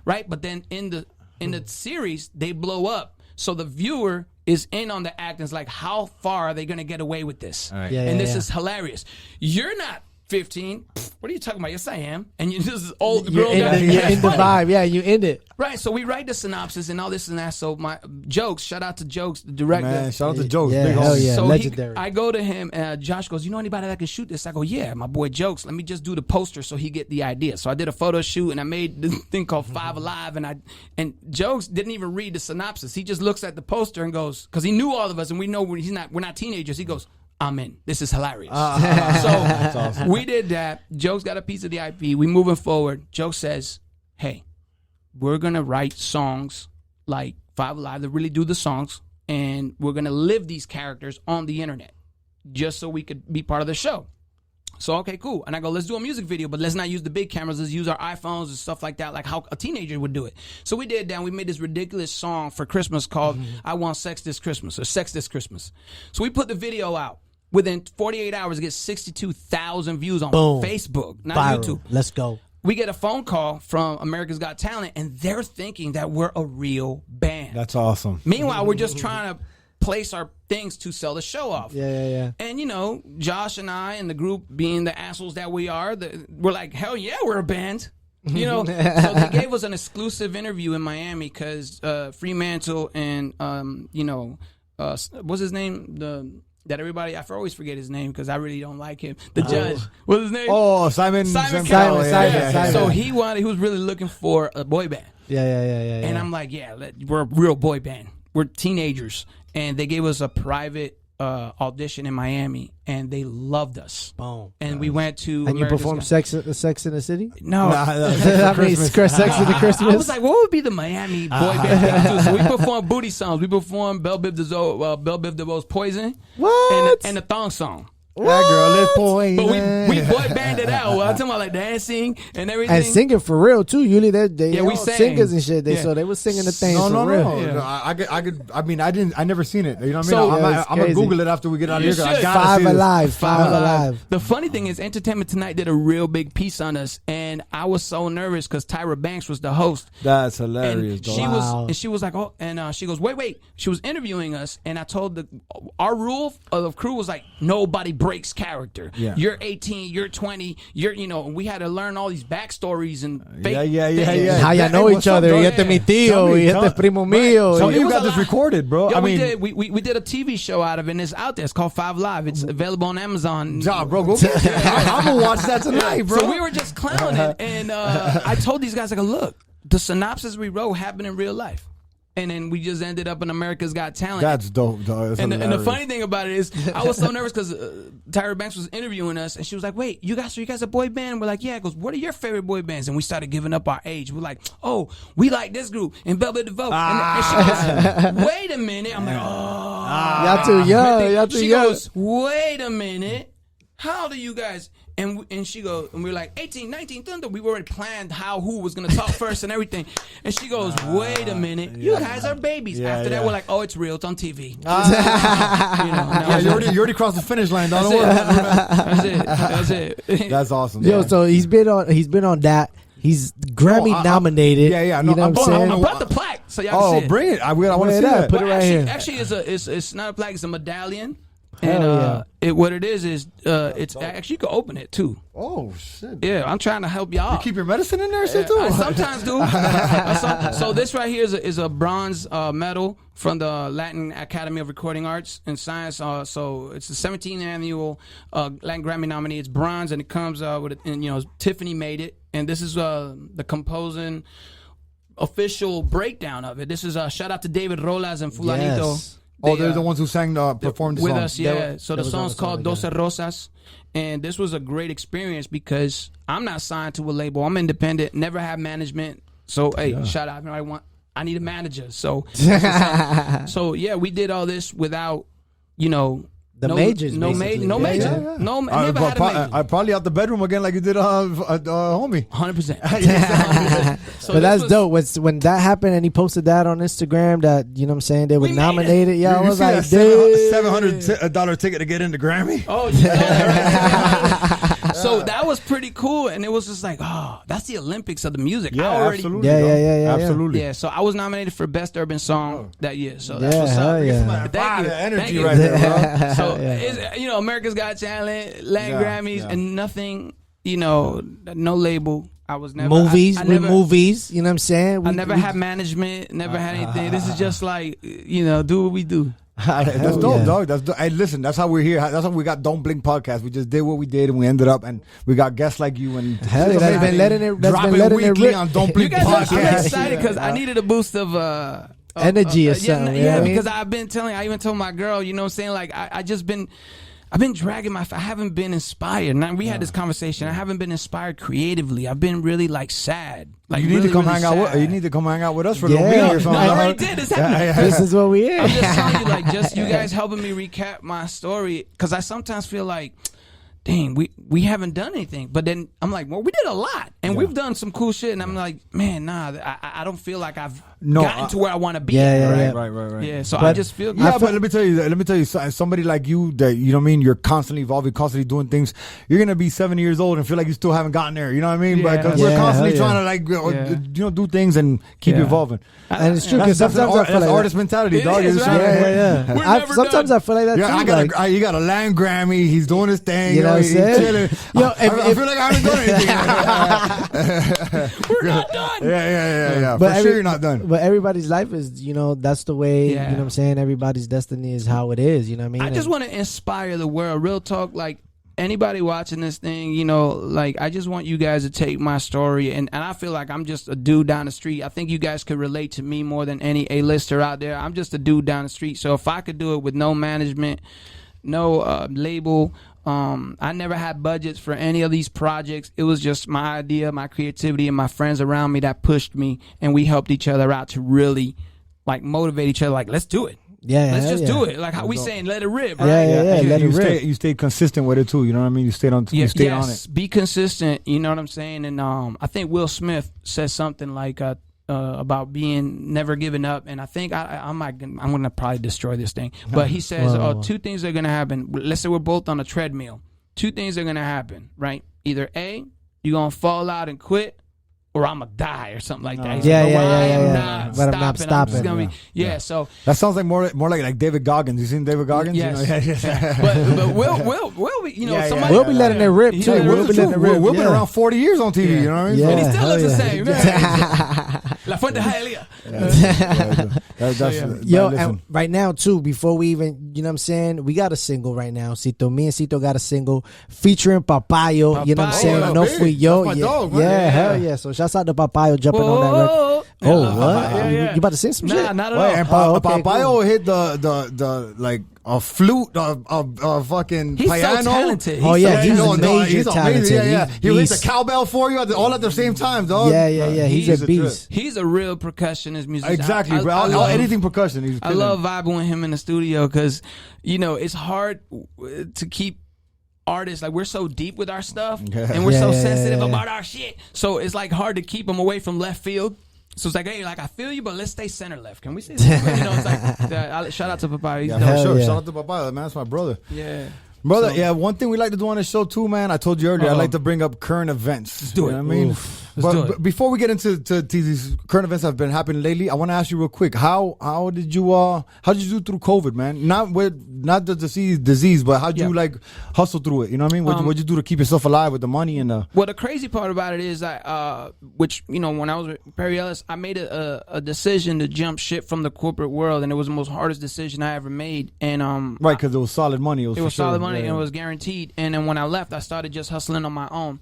right? But then in the series, they blow up. So the viewer is in on the act and is like, how far are they going to get away with this? Right. Yeah, and this yeah. is hilarious. You're not 15. What are you talking about? Yes, I am. And you just old You're girl in, guy. you're in the vibe. Yeah, you in it. Right, so we write the synopsis and all this and that. So my Jokes, shout out to Jokes, the director. Man, shout out to Jokes. Yeah, Big hell homie. yeah. So Legendary. I go to him, and Josh goes, "You know anybody that can shoot this?" I go, "Yeah, my boy Jokes. Let me just do the poster so he get the idea." So I did a photo shoot, and I made this thing called Five Alive, and Jokes didn't even read the synopsis. He just looks at the poster and goes, because he knew all of us, and we know we're not teenagers. He goes, "I'm in. This is hilarious." So we did that. Jokes got a piece of the IP. We moving forward. Jokes says, "Hey, we're gonna write songs like Five Alive that really do the songs, and we're gonna live these characters on the internet, just so we could be part of the show." So okay, cool. And I go, "Let's do a music video, but let's not use the big cameras. Let's use our iPhones and stuff like that, like how a teenager would do it." So we did that. And we made this ridiculous song for Christmas called "I Want Sex This Christmas" or "Sex This Christmas." So we put the video out. Within 48 hours, it gets 62,000 views on Boom. Facebook, not Viral. YouTube. Let's go. We get a phone call from America's Got Talent, and they're thinking that we're a real band. That's awesome. Meanwhile, we're just trying to place our things to sell the show off. Yeah. And, you know, Josh and I and the group, being the assholes that we are, we're like, hell yeah, we're a band. You know, so they gave us an exclusive interview in Miami because Fremantle and, what's his name? That everybody, I always forget his name because I really don't like him. The judge, what's his name? Oh, Simon Cowell. Simon. So he was really looking for a boy band. Yeah. And I'm like, yeah, we're a real boy band. We're teenagers. And they gave us a private audition in Miami, and they loved us. Boom. And we went to And you America's performed Got- Sex in the City? No. I mean, Sex in the Christmas. I was like, what would be the Miami boy band thing too? So we performed booty songs. We performed Belle Biv DeVoe's Poison. What? And the thong song. That girl is poison. But we boy banded out. I'm talking about like dancing and everything. And singing for real too. Usually they Yeah, we all sang. singers and shit. Yeah. So they were singing the things No, for no, real. no. Yeah. No, I could. I mean, I never seen it. You know what So- I mean? Yeah, it's I'm gonna crazy. Google it after we get out of You here. 'Cause I should. gotta Five see this. Alive. Five Alive. The funny thing is, Entertainment Tonight did a real big piece on us, and I was so nervous because Tyra Banks was the host. That's hilarious. And dog. she was like, oh, and she goes, wait. She was interviewing us, and I told our rule of the crew was like, nobody breaks character. Yeah. You're 18, you're 20, we had to learn all these backstories and fake Yeah. things. How y'all know Hey, each what's up, other? dog? Y este mi tío, y este primo mío. Tell y- me you was got a this lot. recorded, bro. Yeah, I mean, we did a TV show out of it, and it's out there. It's called 5 Live. It's available on Amazon. nah, bro, go get it. I'm gonna watch that tonight, bro. So we were just clowning, and I told these guys, I go, look, the synopsis we wrote happened in real life. And then we just ended up in America's Got Talent. That's dope, dog. That's And the hilarious. funny thing about it is, I was so nervous because Tyra Banks was interviewing us, and she was like, "Wait, you guys a boy band?" We're like, "Yeah." It goes, "What are your favorite boy bands?" And we started giving up our age. We're like, "Oh, we like this group and Belle Biv DeVoe." And she goes, "Wait a minute." I'm like, "Oh, Y'all too young. Y'all too she young. goes, "Wait a minute. How old are you guys?" And she goes, and we're like 18, 19, thunder. We already planned who was gonna talk first and everything. And she goes, "Wait a minute, you guys are babies." Yeah, After that, yeah. we're like, "Oh, it's real. It's on TV." Yeah, you already crossed the finish line, dog. Don't worry. That's it. That's awesome. Yo, dog. so he's been on that. He's Grammy Oh, I- nominated. yeah, You no, know I'm what I'm going- saying? I brought the plaque so y'all can see Oh, it. bring it. I want to Bring see it up. that. Put it right here. Actually, it's not a plaque. It's a medallion. Hell And what it is it's actually you can open it too. Oh shit! Yeah, I'm trying to help y'all. Keep your medicine in there, shit too. I sometimes do. So this right here is a bronze medal from the Latin Academy of Recording Arts and Science. So it's the 17th annual Latin Grammy nominee. It's bronze, and it comes with and Tiffany made it, and this is the composing official breakdown of it. This is shout out to David Rolas and Fulanito. Yes. They're the ones who performed the with song. us, yeah. So the was on song's the song, called Doce Rosas, and this was a great experience because I'm not signed to a label. I'm independent, never had management. So hey, shout out! I need a manager. So so yeah, we did all this without majors, no basically. no Yeah, major, yeah, yeah. no never had a major. I probably out the bedroom again like you did, homie. 100%. So But that's this was- dope. When that happened and he posted that on Instagram, that you know what I'm saying, they were We made nominated. Yeah, I You was see like, that dude. $700 ticket to get into Grammy? Oh, you saw that, right? So that was pretty cool, and it was just like, oh, that's the Olympics of the music. Yeah, I already, absolutely. Yeah. Absolutely. Yeah, so I was nominated for Best Urban Song that year. So Yeah, that's what's hell up. yeah. Thank you. Energy Thank you. right there, bro. So it's, America's Got Talent, Latin Grammys, and nothing. No label. I was never movies. I with never, movies. You know what I'm saying? I never had management. Never had anything. This is just like do what we do. That's dope, dog. That's dope. Hey, listen, that's how we're here. That's how we got Don't Blink podcast. We just did what we did, and we ended up, and we got guests like you. And Hell yeah, that's been letting it. That's dropping been letting weekly it rip. on Don't You Blink guys, podcast. I'm excited because I needed a boost of Energy or something. Yeah, yeah, because I've been telling. I even told my girl. You know what I'm saying? Like I've been dragging I haven't been inspired. Now we had this conversation. I haven't been inspired creatively. I've been really like sad. Like You need really, to come really hang out. sad. You need to come hang out with us for Yeah. a little bit or No, something. I already did. It's happening. This is what we is. I'm just telling you, like, just you guys helping me recap my story, because I sometimes feel like, dang, we haven't done anything. But then I'm like, well, we did a lot, and we've done some cool shit. And I'm like, man, nah, I don't feel like I've gotten to where I want to be. Right. Yeah, so But I just feel. Yeah, but let me tell you, somebody like you that you know what I mean. You're constantly evolving, constantly doing things. You're gonna be 70 years old and feel like you still haven't gotten there. You know what I mean? Yeah. Because Yeah, we're constantly hell trying to like do things and keep Yeah. evolving. And it's true because That's sometimes I feel that's like artist mentality, It dog. is, It's right? just- We're I, never sometimes done. I feel like that Yeah, too. you got a land Grammy. He's doing his thing. You know what I'm he's saying? chilling. Yo, I feel like I haven't done anything. We're not done. Yeah. But For sure, you're not done. But everybody's life is, that's the way. Yeah. You know what I'm saying? Everybody's destiny is how it is. You know what I mean? I just want to inspire the world. Real talk, like anybody watching this thing, like I just want you guys to take my story, and I feel like I'm just a dude down the street. I think you guys could relate to me more than any A-lister out there. I'm just a dude down the street. So if I could do it with no management, no label, I never had budgets for any of these projects. It was just my idea, my creativity, and my friends around me that pushed me, and we helped each other out to really like motivate each other. Like, let's do it. Yeah, Let's hell just yeah. do it. Like how we saying, let it rip. Right? Yeah. And Let it you rip. you stayed consistent with it too. You know what I mean? You stayed on. You stayed on it. Be consistent. You know what I'm saying? And I think Will Smith said something like about being never giving up. And I think I'm going to probably destroy this thing. But he says two things are going to happen. Let's say we're both on a treadmill. Two things are going to happen, right? Either A, you're going to fall out and quit, or I'm gonna die or something like that. Yeah. I am But not I'm stopping. not stopping. I'm just gonna be, So That sounds like more like David Goggins. You seen David Goggins? yes. You know? but we'll be, somebody. We'll be letting it rip Yeah, too. yeah, We'll be letting it rip. We've been around 40 years on TV. Yeah. You know what I mean? Yeah. And he still hell looks the yeah. same. La Fuente Hialeah. Yo, and right now too, before we even, you know what I'm saying, we got a single right now. Sito, me and Sito got a single featuring Papayo. You know what I'm saying? Papayo, No big. fui yo. That's my Yeah, dog, man. yeah, hell yeah. So shouts out to Papayo jumping on that record. Oh, what? You about to sing some shit? Not at Wait, all. and okay, Papayo hit the like a flute, a fucking He's piano. so talented. Oh, yeah, he's no, major he's talented. amazing. Yeah. He's He hits beast. a cowbell for you all at the same time, dog. Yeah. He's a trip. beast. He's a real percussionist musician. Exactly, bro. I love, Anything percussion. He's I love vibing with him in the studio because, it's hard to keep artists, like we're so deep with our stuff and we're so sensitive about our shit. So it's like hard to keep them away from left field. So it's like, hey, like I feel you, but let's stay center left. Can we say that? It's like, shout out to Papaya. He's Yeah, dope. for sure. yeah. Shout out to Papaya, man. That's my brother. Yeah. Brother, one thing we like to do on the show too, man. I told you earlier, I like to bring up current events. Let's do it. You know what I mean? Let's do it. Before we get into these current events that have been happening lately, I want to ask you real quick: how did you do through COVID, man? Not the disease, but how did you like hustle through it? You know what I mean? What'd you do to keep yourself alive with the money and the? Well, the crazy part about it is that, which when I was with Perry Ellis, I made a decision to jump ship from the corporate world, and it was the most hardest decision I ever made. And Right, because it was solid money. It was solid money and it was guaranteed. And then when I left, I started just hustling on my own.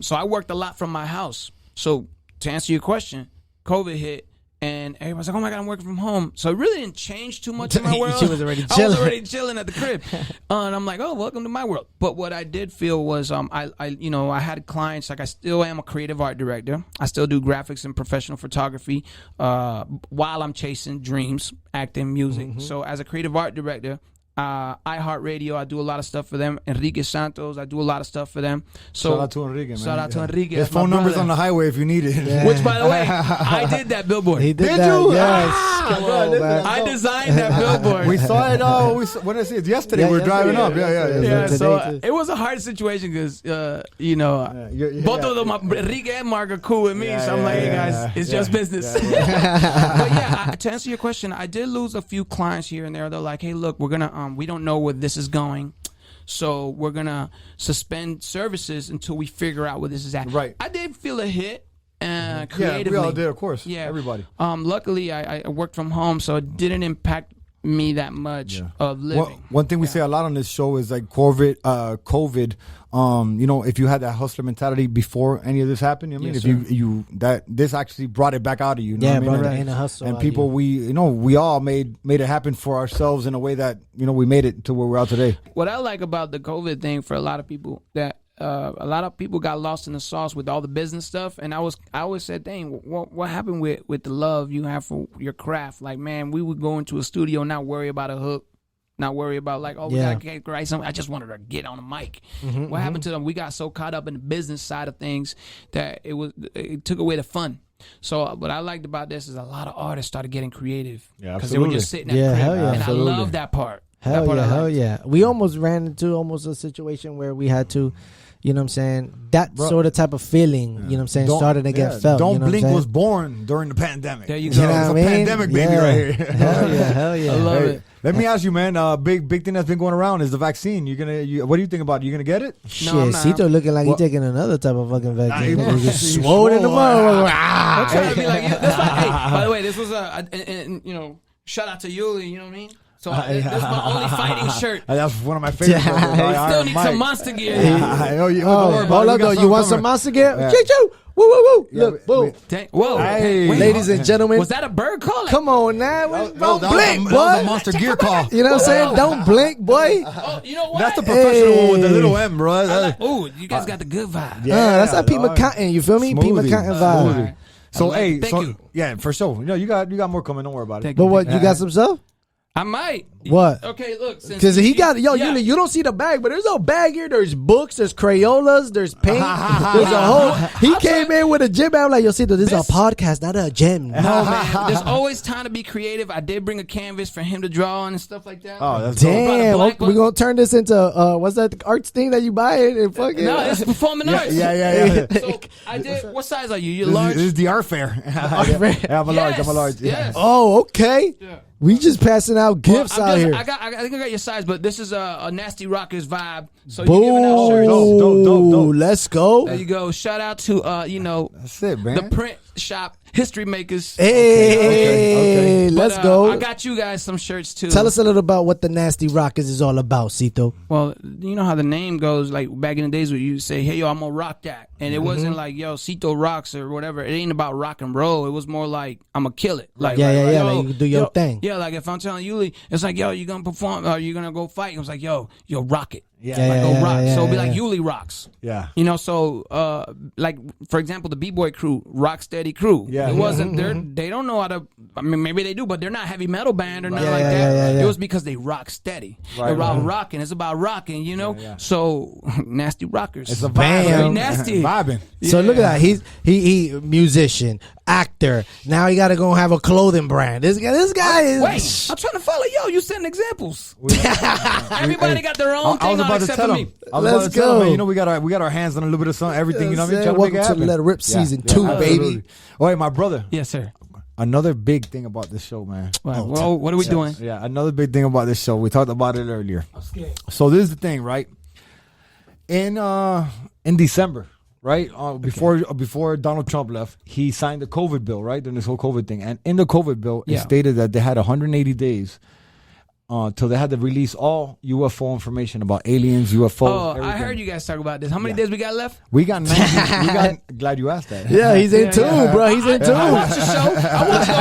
So I worked a lot from my house. So to answer your question, COVID hit. And everybody's like, oh my God, I'm working from home. So it really didn't change too much in my world. She was already I chilling. was already chilling at the crib. And I'm like, oh, welcome to my world. But what I did feel was I had clients, like I still am a creative art director. I still do graphics and professional photography while I'm chasing dreams, acting, music. So as a creative art director, iHeartRadio, I do a lot of stuff for them. Enrique Santos, I do a lot of stuff for them. So Shout out to Enrique, man. Shout out to Enrique. His That's my phone number's brother. on the highway if you need it. Yeah. Which, by the way, I did that billboard. He did Did that. you? Yes. Ah, Come bro, on, listen, man. I designed that billboard. We saw it. When did I see it? Yesterday. Yeah, we were driving up. yesterday. Yeah. Yeah, Today so too. it was a hard situation because, Yeah, both of them, Enrique and Mark, are cool with me. Yeah, so I'm yeah, like, hey, yeah, guys, it's yeah. just business. But yeah, to answer your question, I did lose a few clients here and there. They're like, hey, look, we're going to, we don't know where this is going. So we're going to suspend services until we figure out where this is at. Right. I did feel a hit. Creatively. Yeah, we all did, of course. Yeah, Everybody. Luckily, I worked from home, so it didn't impact me that much of living. One thing we say a lot on this show is like COVID. If you had that hustler mentality before any of this happened, I mean, Yes, if you that this actually brought it back out of you. You know Yeah, what I mean? brought And- it in a hustle And out of people, you. we all made it happen for ourselves in a way that we made it to where we're at today. What I like about the COVID thing for a lot of people that a lot of people got lost in the sauce with all the business stuff, and I always said, dang, what happened with the love you have for your craft? Like, man, we would go into a studio, not worry about a hook, not worry about like, we Yeah. gotta write something. I just wanted to get on the mic. What happened to them? We got so caught up in the business side of things that it took away the fun. So what I liked about this is a lot of artists started getting creative because they were just sitting at Yeah, the crib, hell yeah. and Absolutely. I love that part. That Hell part yeah, I hell liked. yeah. We almost ran into a situation where we had to, you know what I'm saying, that sort of type of feeling, you know what I'm saying, started to get felt. Don't you know what I'm Blink saying? was born during the pandemic. There you You go. know It's what I a mean? pandemic baby Yeah. right here. Hell yeah, hell yeah. I love Hey, it. let me ask you, man. Big thing that's been going around is the vaccine. What do you think about it? You gonna get it? Shit, I'm not. Sito looking like Well- he taking another type of fucking vaccine. Nah, He he's just swole in the swole. motherfucker. I'm trying to be like, that's why, hey, by the way, this was shout out to Yuli, you know what I mean? So this is my only fighting shirt. That's one of my favorites. Yeah. Still need some monster gear. Hold up, though. You want some monster gear? Yeah. Choo-choo. Woo, woo, woo. Yeah, Look, boom. Dang, whoa. Hey. Wait, Ladies and gentlemen, was that a bird calling? come on now. Don't that blink, was a boy. monster gear call. You know what I'm saying? Don't blink, boy. Oh, you know what? That's the professional one with the Hey. little M, bro. Ooh, you guys got the good vibe. That's that Pete dog. McCotton. You feel me? Pete Smoothie. McCotton vibe. Smoothie. So I like it. Thank you. yeah, for sure. You got more coming. Don't worry about it. Thank But what, you got some stuff? I might. What? Okay, look. since Because he got, yeah. you don't see the bag, but there's no bag here. There's books, there's Crayolas, there's paint. There's a whole, he came in with a gym bag. I'm like, yo, Sito, this is a podcast, not a gym. No, man. There's always time to be creative. I did bring a canvas for him to draw on and stuff like that. Oh, that's dope. Damn, Black we're going to turn this into, what's that arts thing that you buy it and fucking. No, it's performing arts. Yeah. So I did. What size are you? You're This large. is the art fair. fair. Yeah, I'm a large. I'm a large. Yeah. Yes. Oh, okay. Yeah. We just passing out gifts Well, out here. I think I got your size, but this is a Nasty Rockers vibe. So you're giving out shirts. Dope. Let's go. There you go. Shout out to That's it, man. the print shop, History Makers. Hey, Okay. let's But, go. I got you guys some shirts too. Tell us a little about what the Nasty Rockers is all about, Sito. Well, you know how the name goes. Like back in the days where you say, "Hey, yo, I'm gonna rock that," and it wasn't like, "Yo, Sito rocks" or whatever. It ain't about rock and roll. It was more like, "I'm gonna kill it." Like, Yeah. yo, Like you do your thing. Yeah, like if I'm telling Yuli, it's like, "Yo, you gonna perform? Or you gonna go fight?" It was like, "Yo, rock it." Yeah. Like, go rock. yeah, So it'd be yeah. like Yuli rocks. Yeah. You know, so like for example, the B-boy crew, rock steady crew. Yeah. It wasn't they don't know how to. I mean, maybe they do, but they're not heavy metal band or nothing Yeah, like yeah, that. yeah. It was because they rock steady. Right, They're about right. rocking. It's about rocking. You know. Yeah. So Nasty Rockers. It's a Bam. vibe. Very nasty. Vibing. So look at that. He musician, actor. Now he got to go have a clothing brand. This guy is. Wait, I'm trying to follow. Yo, you setting examples. Everybody got their own I thing was on about to except tell for him. me. I was Let's about to tell him, go. man, you know, we got our hands on a little bit of something, everything. You know what I mean? Yeah, Trying to make it welcome to happen. Let It Rip season 2, baby. absolutely. Oh, wait, my brother. Yes, sir. Another big thing about this show, man. Well, what are we doing? Yeah, another big thing about this show. We talked about it earlier. So this is the thing, right? In December, right? Before Donald Trump left, he signed the COVID bill, right? Then this whole COVID thing. And in the COVID bill, it Yeah. stated that they had 180 days till they had to release all UFO information about aliens, UFOs. Oh, I everything. heard you guys talk about this. How many days we got left? We got 90. Glad you asked that. Yeah, he's in Yeah, tune, yeah. bro. He's in I tune. watched the show. I watched it.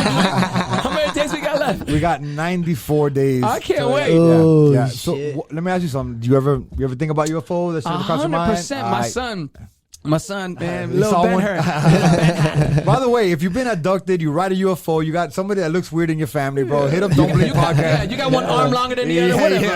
How many days we got left? We got 94 days. I can't till- wait. Oh, Yeah. So shit. let me ask you something. Do you ever think about UFO? That shit ever cross your mind? 100%. My son, My son, man, You little saw Ben one? Hur. By the way, if you've been abducted, you ride a UFO, you got somebody that looks weird in your family, bro. Hit up Don't Blink Podcast. Yeah, you got one arm longer than the other. Whatever.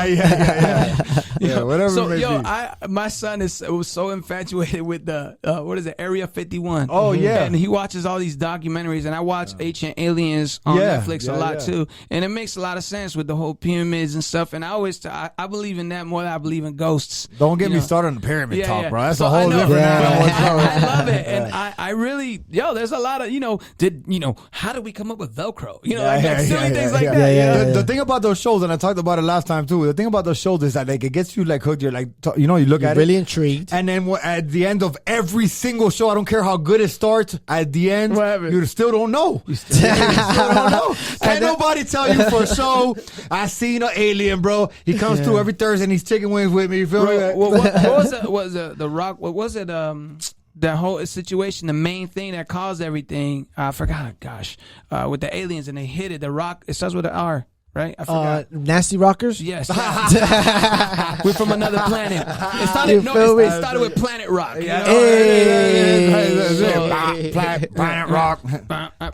Yeah, whatever. So, it may yo, be. my son was so infatuated with the what is it, Area 51. Oh, yeah. And he watches all these documentaries, and I watch Ancient Aliens on Netflix a lot too, and it makes a lot of sense with the whole pyramids and stuff. And I always I believe in that more than I believe in ghosts. Don't get me started on the pyramid talk, bro. That's So a whole different animal. I love it, and I really, there's a lot of how did we come up with Velcro? Silly things like that. The thing about those shows, and I talked about it last time too. The thing about those shows is that like it gets you like hooked. You're like, you look at really it, intrigued, and then at the end of every single show, I don't care how good it starts. At the end, you still don't know. You still don't know. Can't nobody tell you for sure. I seen an alien, bro. He comes through every Thursday and he's chicken wings with me. You feel me? What was the Rock? What was it? That whole situation, the main thing that caused everything, I forgot. Gosh, with the aliens and they hit it. The Rock. It starts with an R. Right? I forgot. Nasty Rockers? Yes. We're from another planet. It started with Planet Rock. Planet Rock.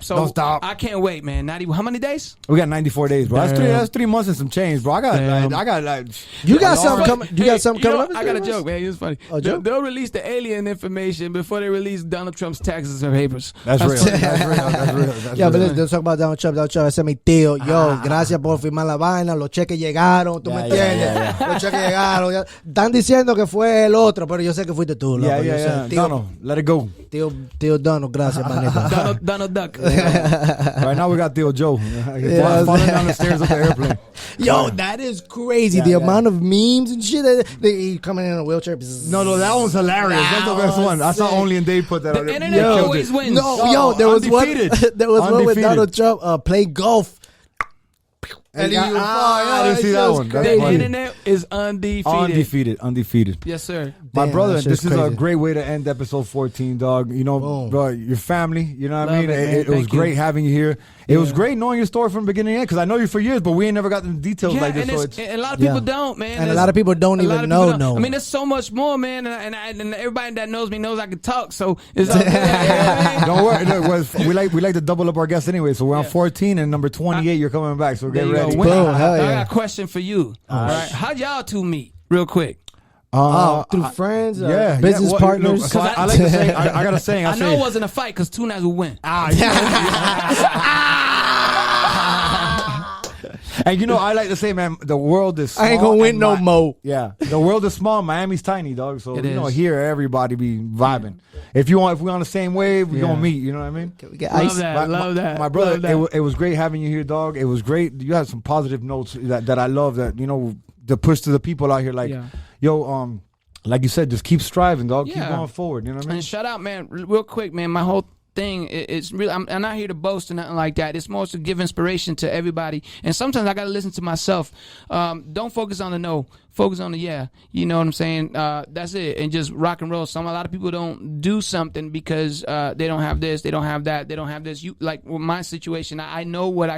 So Don't stop. I can't wait, man. How many days? We got 94 days, bro. That's 3 months and some change, bro. I got You got something coming. You got something coming up. I got a joke, man. It's funny. They'll release the alien information before they release Donald Trump's taxes and papers. That's real. That's real. Yeah, but let's talk about Donald Trump. Ese es mi tío. Yo, gracias por firmar la vaina. Los cheques llegaron. ¿Tú me entiendes? Los cheques llegaron. Están diciendo que fue el otro, pero yo sé que fuiste tú. Yeah. Donald, let it go. Tío Donald, gracias, manito. Donald Duck. Right now we got Tío Joe. Falling down the stairs of the airplane. Yo, that is crazy. The amount of memes and shit. He coming in a wheelchair. No, that one's hilarious. That's the best one. I saw Only and Dave put that on. The internet always wins. No, there was one with Donald Trump playing golf. And I didn't see that one. The internet is undefeated. Undefeated. Yes, sir. My brother, this is crazy. a great way to end episode 14, dog. Bro, your family, you know what I mean? It was great having you here. It was great knowing your story from beginning to end, because I know you for years, but we ain't never got the details like this. And a lot of people don't, man. And a lot of people don't even know. I mean, there's so much more, man. And everybody that knows me knows I can talk, so it's all good. Don't worry. We like to double up our guests anyway, so we're on 14 and number 28. You're coming back, so get ready. I got a question for you. All right, how'd y'all two meet? Real quick. Through friends, business partners. So I like to say, I got to say, I know it wasn't a fight because two nights would win. And I like to say, man, the world is small. I ain't gonna win no more. Yeah, the world is small. Miami's tiny, dog. So here everybody be vibing. Yeah. If we're on the same wave, we're gonna meet. You know what I mean? Love that. My brother, it was great having you here, dog. It was great. You had some positive notes that I love. That the push to the people out here, like like you said, just keep striving, dog. Keep going forward. You know what I mean? And shout out, man, real quick, man. My whole thing is really, I'm not here to boast or nothing like that. It's more to give inspiration to everybody. And sometimes I got to listen to myself. Don't focus on the no, focus on the yeah. You know what I'm saying? That's it. And just rock and roll. A lot of people don't do something because they don't have this, they don't have that, they don't have this. Like with my situation, I know what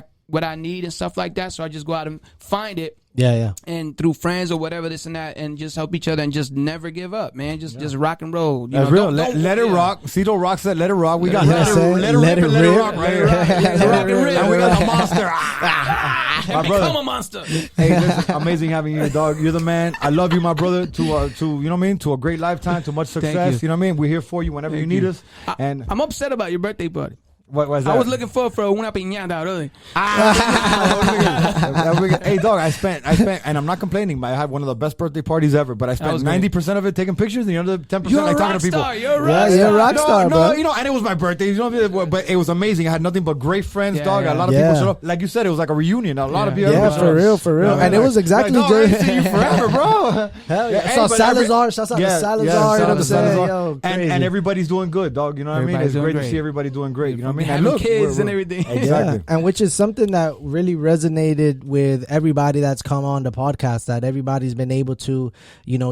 I need and stuff like that. So I just go out and find it. Yeah. And through friends or whatever, this and that, and just help each other and just never give up, man. Just rock and roll. That's real. Let it rock. Sito rocks that. Let it rock. We got let it rock right here. And we got the monster. Become a monster. Hey, listen, amazing having you, dog. You're the man. I love you, my brother. To you know what I mean. To a great lifetime. To much success. You know what I mean. We're here for you whenever you need us. And I'm upset about your birthday party. What was that? I was looking for una piñata, really. Hey, dog, I spent, and I'm not complaining, but I had one of the best birthday parties ever, but I spent 90% of it taking pictures, and the other 10% like talking to people. You're a rock star. You're a rock star, bro. And it was my birthday, but it was amazing. I had nothing but great friends, dog. A lot of people showed up. Like you said, it was like a reunion. A lot of people. Yeah, for real. And it was exactly. I haven't seen you forever, bro. Hell yeah. Saw Salazar. Shouts out to Salazar. You know what I'm saying? And everybody's doing good, dog. You know what I mean? It's great to see everybody doing great. You know what I mean? And look, kids and everything. Exactly. And which is something that really resonated with everybody that's come on the podcast, that everybody's been able to,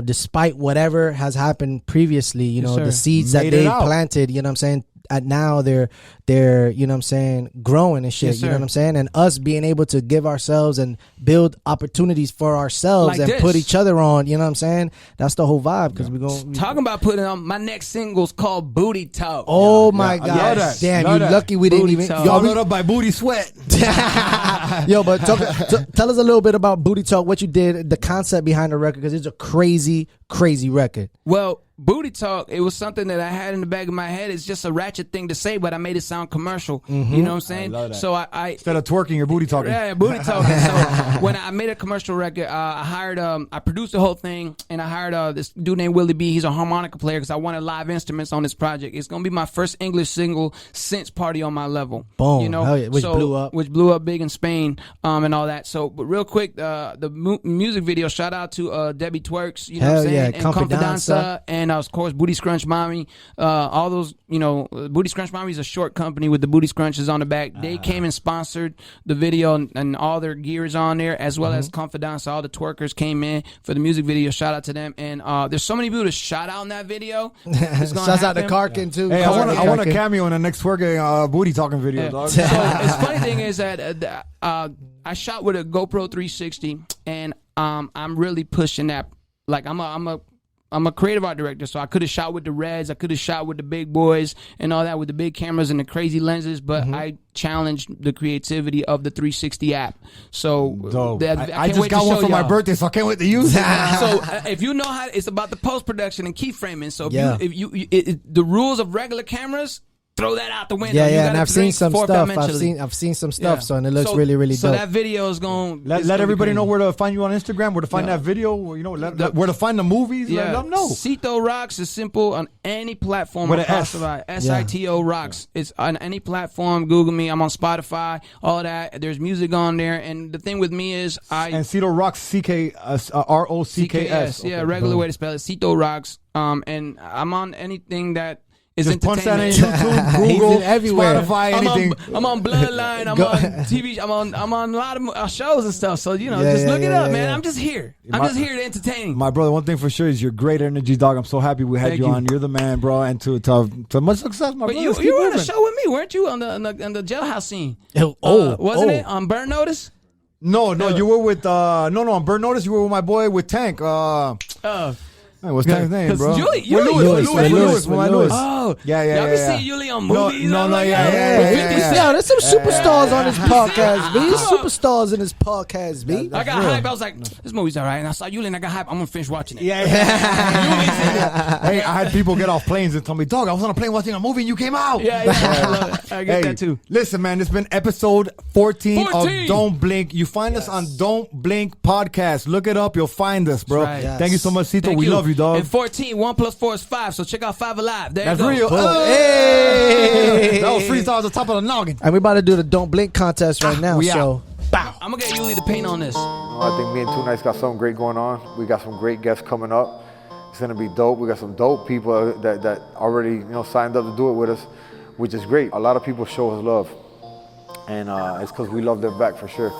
despite whatever has happened previously, the seeds that they planted, you know what I'm saying, now they're you know what I'm saying, growing and shit. Yes, you know sir. what I'm saying, and us being able to give ourselves and build opportunities for ourselves Like and this. put each other on. You know what I'm saying? That's the whole vibe because we're going. Talking about putting on my next single's called Booty Talk. Oh my I love God! that. Damn, Love you that. lucky we didn't Booty even. talk. Yo, Followed up by Booty Sweat. Yo, but tell us a little bit about Booty Talk, what you did, the concept behind the record, because it's a crazy record. Well, Booty Talk, it was something that I had in the back of my head. It's just a ratchet thing to say, but I made it sound commercial. You know what I'm saying? love that. So I Instead of twerking, you're booty talking. yeah, booty talking. So when I made a commercial record, I hired, I produced the whole thing, and I hired this dude named Willie B. He's a harmonica player because I wanted live instruments on this project. It's gonna be my first English single since Party on My Level. Boom. You know, Hell yeah, which blew up big in Spain, and all that. So, but real quick, the music video. Shout out to Debbie Twerks. You know Hell what I'm saying? yeah, And Confidanza. and of course Booty Scrunch Mommy. All those, you know, Booty Scrunch Mommy is a short company with the booty scrunches on the back. They came and sponsored the video, and all their gear is on there, as well as Confidence. All the twerkers came in for the music video. Shout out to them. And there's so many people to shout out in that video. Shouts out to Karkin too. Hey, I want a Karkin. cameo in the next twerking booty talking video, Yeah. dog. So it's funny thing is that I shot with a GoPro 360, and I'm really pushing that. Like I'm a creative art director, so I could have shot with the Reds, I could have shot with the big boys and all that with the big cameras and the crazy lenses, but I challenged the creativity of the 360 app. So Dope. that- I can't just wait got to one show for my y'all. birthday, so I can't wait to use it. So if you know how, it's about the post production and keyframing. So if you the rules of regular cameras, throw that out the window. You Yeah, and gotta I've seen think some stuff. fourth-dimensionally. I've seen some stuff, Yeah. so and it looks So- really So dope. that video is going. Let everybody know where to find you on Instagram, where to find that video, you know, where to find the movies. Yeah, Let them know. Sito Rocks is simple on any platform. With an across S. the line. Sito Rocks. It's on any platform. Google me. I'm on Spotify. All that. There's music on there. And the thing with me is And Sito Rocks, CKS. Yeah, regular way to spell it. Sito Rocks. And I'm on anything that is Just punch that in entertainment. YouTube, He's Google, in everywhere. Spotify, anything. I'm on Bloodline. I'm on TV. I'm on a lot of shows and stuff. So you know, Yeah, just yeah, look it yeah, up, yeah, man. yeah. I'm just here. My- I'm just here to entertain. My brother, one thing for sure is you're great energy, dog. I'm so happy we had Thank you you. on. You're the man, bro. And to much success, my But brother. you Let's keep were on a moving. show with me, weren't you? On the jailhouse scene. oh. Wasn't it on Burn Notice? No, you were with no on Burn Notice. You were with my boy with Tank. What's Tank's name, bro? Yuli, With Lewis. Lewis. Oh, Yeah. Y'all been yeah. seeing Yuli on No, movies? no, I'm no, like, yeah, oh, yeah, with yeah, 50 yeah. Yo, there's some superstars on this podcast, B. Come on. Superstars in this podcast, B. I got hype. I was like, this movie's all right. And I saw Yuli and I got hype. I'm going to finish watching it. Yeah. Hey, I had people get off planes and tell me, dog, I was on a plane watching a movie and you came out. Yeah. I love it. I get that too. Listen, man, it's been episode 14 of 14. Don't Blink. You find us on Don't Blink Podcast. Look it up. You'll find us, bro. That's right. Yes. Thank you so much, Sito. Thank We love you, dog. And 14, 1 + 4 is 5. So check out 5 Alive. There That's you go. real. Hey. That was freestyle at the top of the noggin. And we're about to do the Don't Blink contest right now. we So I'm going to get Yuli to paint on this. I think me and Two Nights got something great going on. We got some great guests coming up. It's gonna be dope. We got some dope people that already signed up to do it with us, which is great. A lot of people show us love, and it's because we love them back for sure.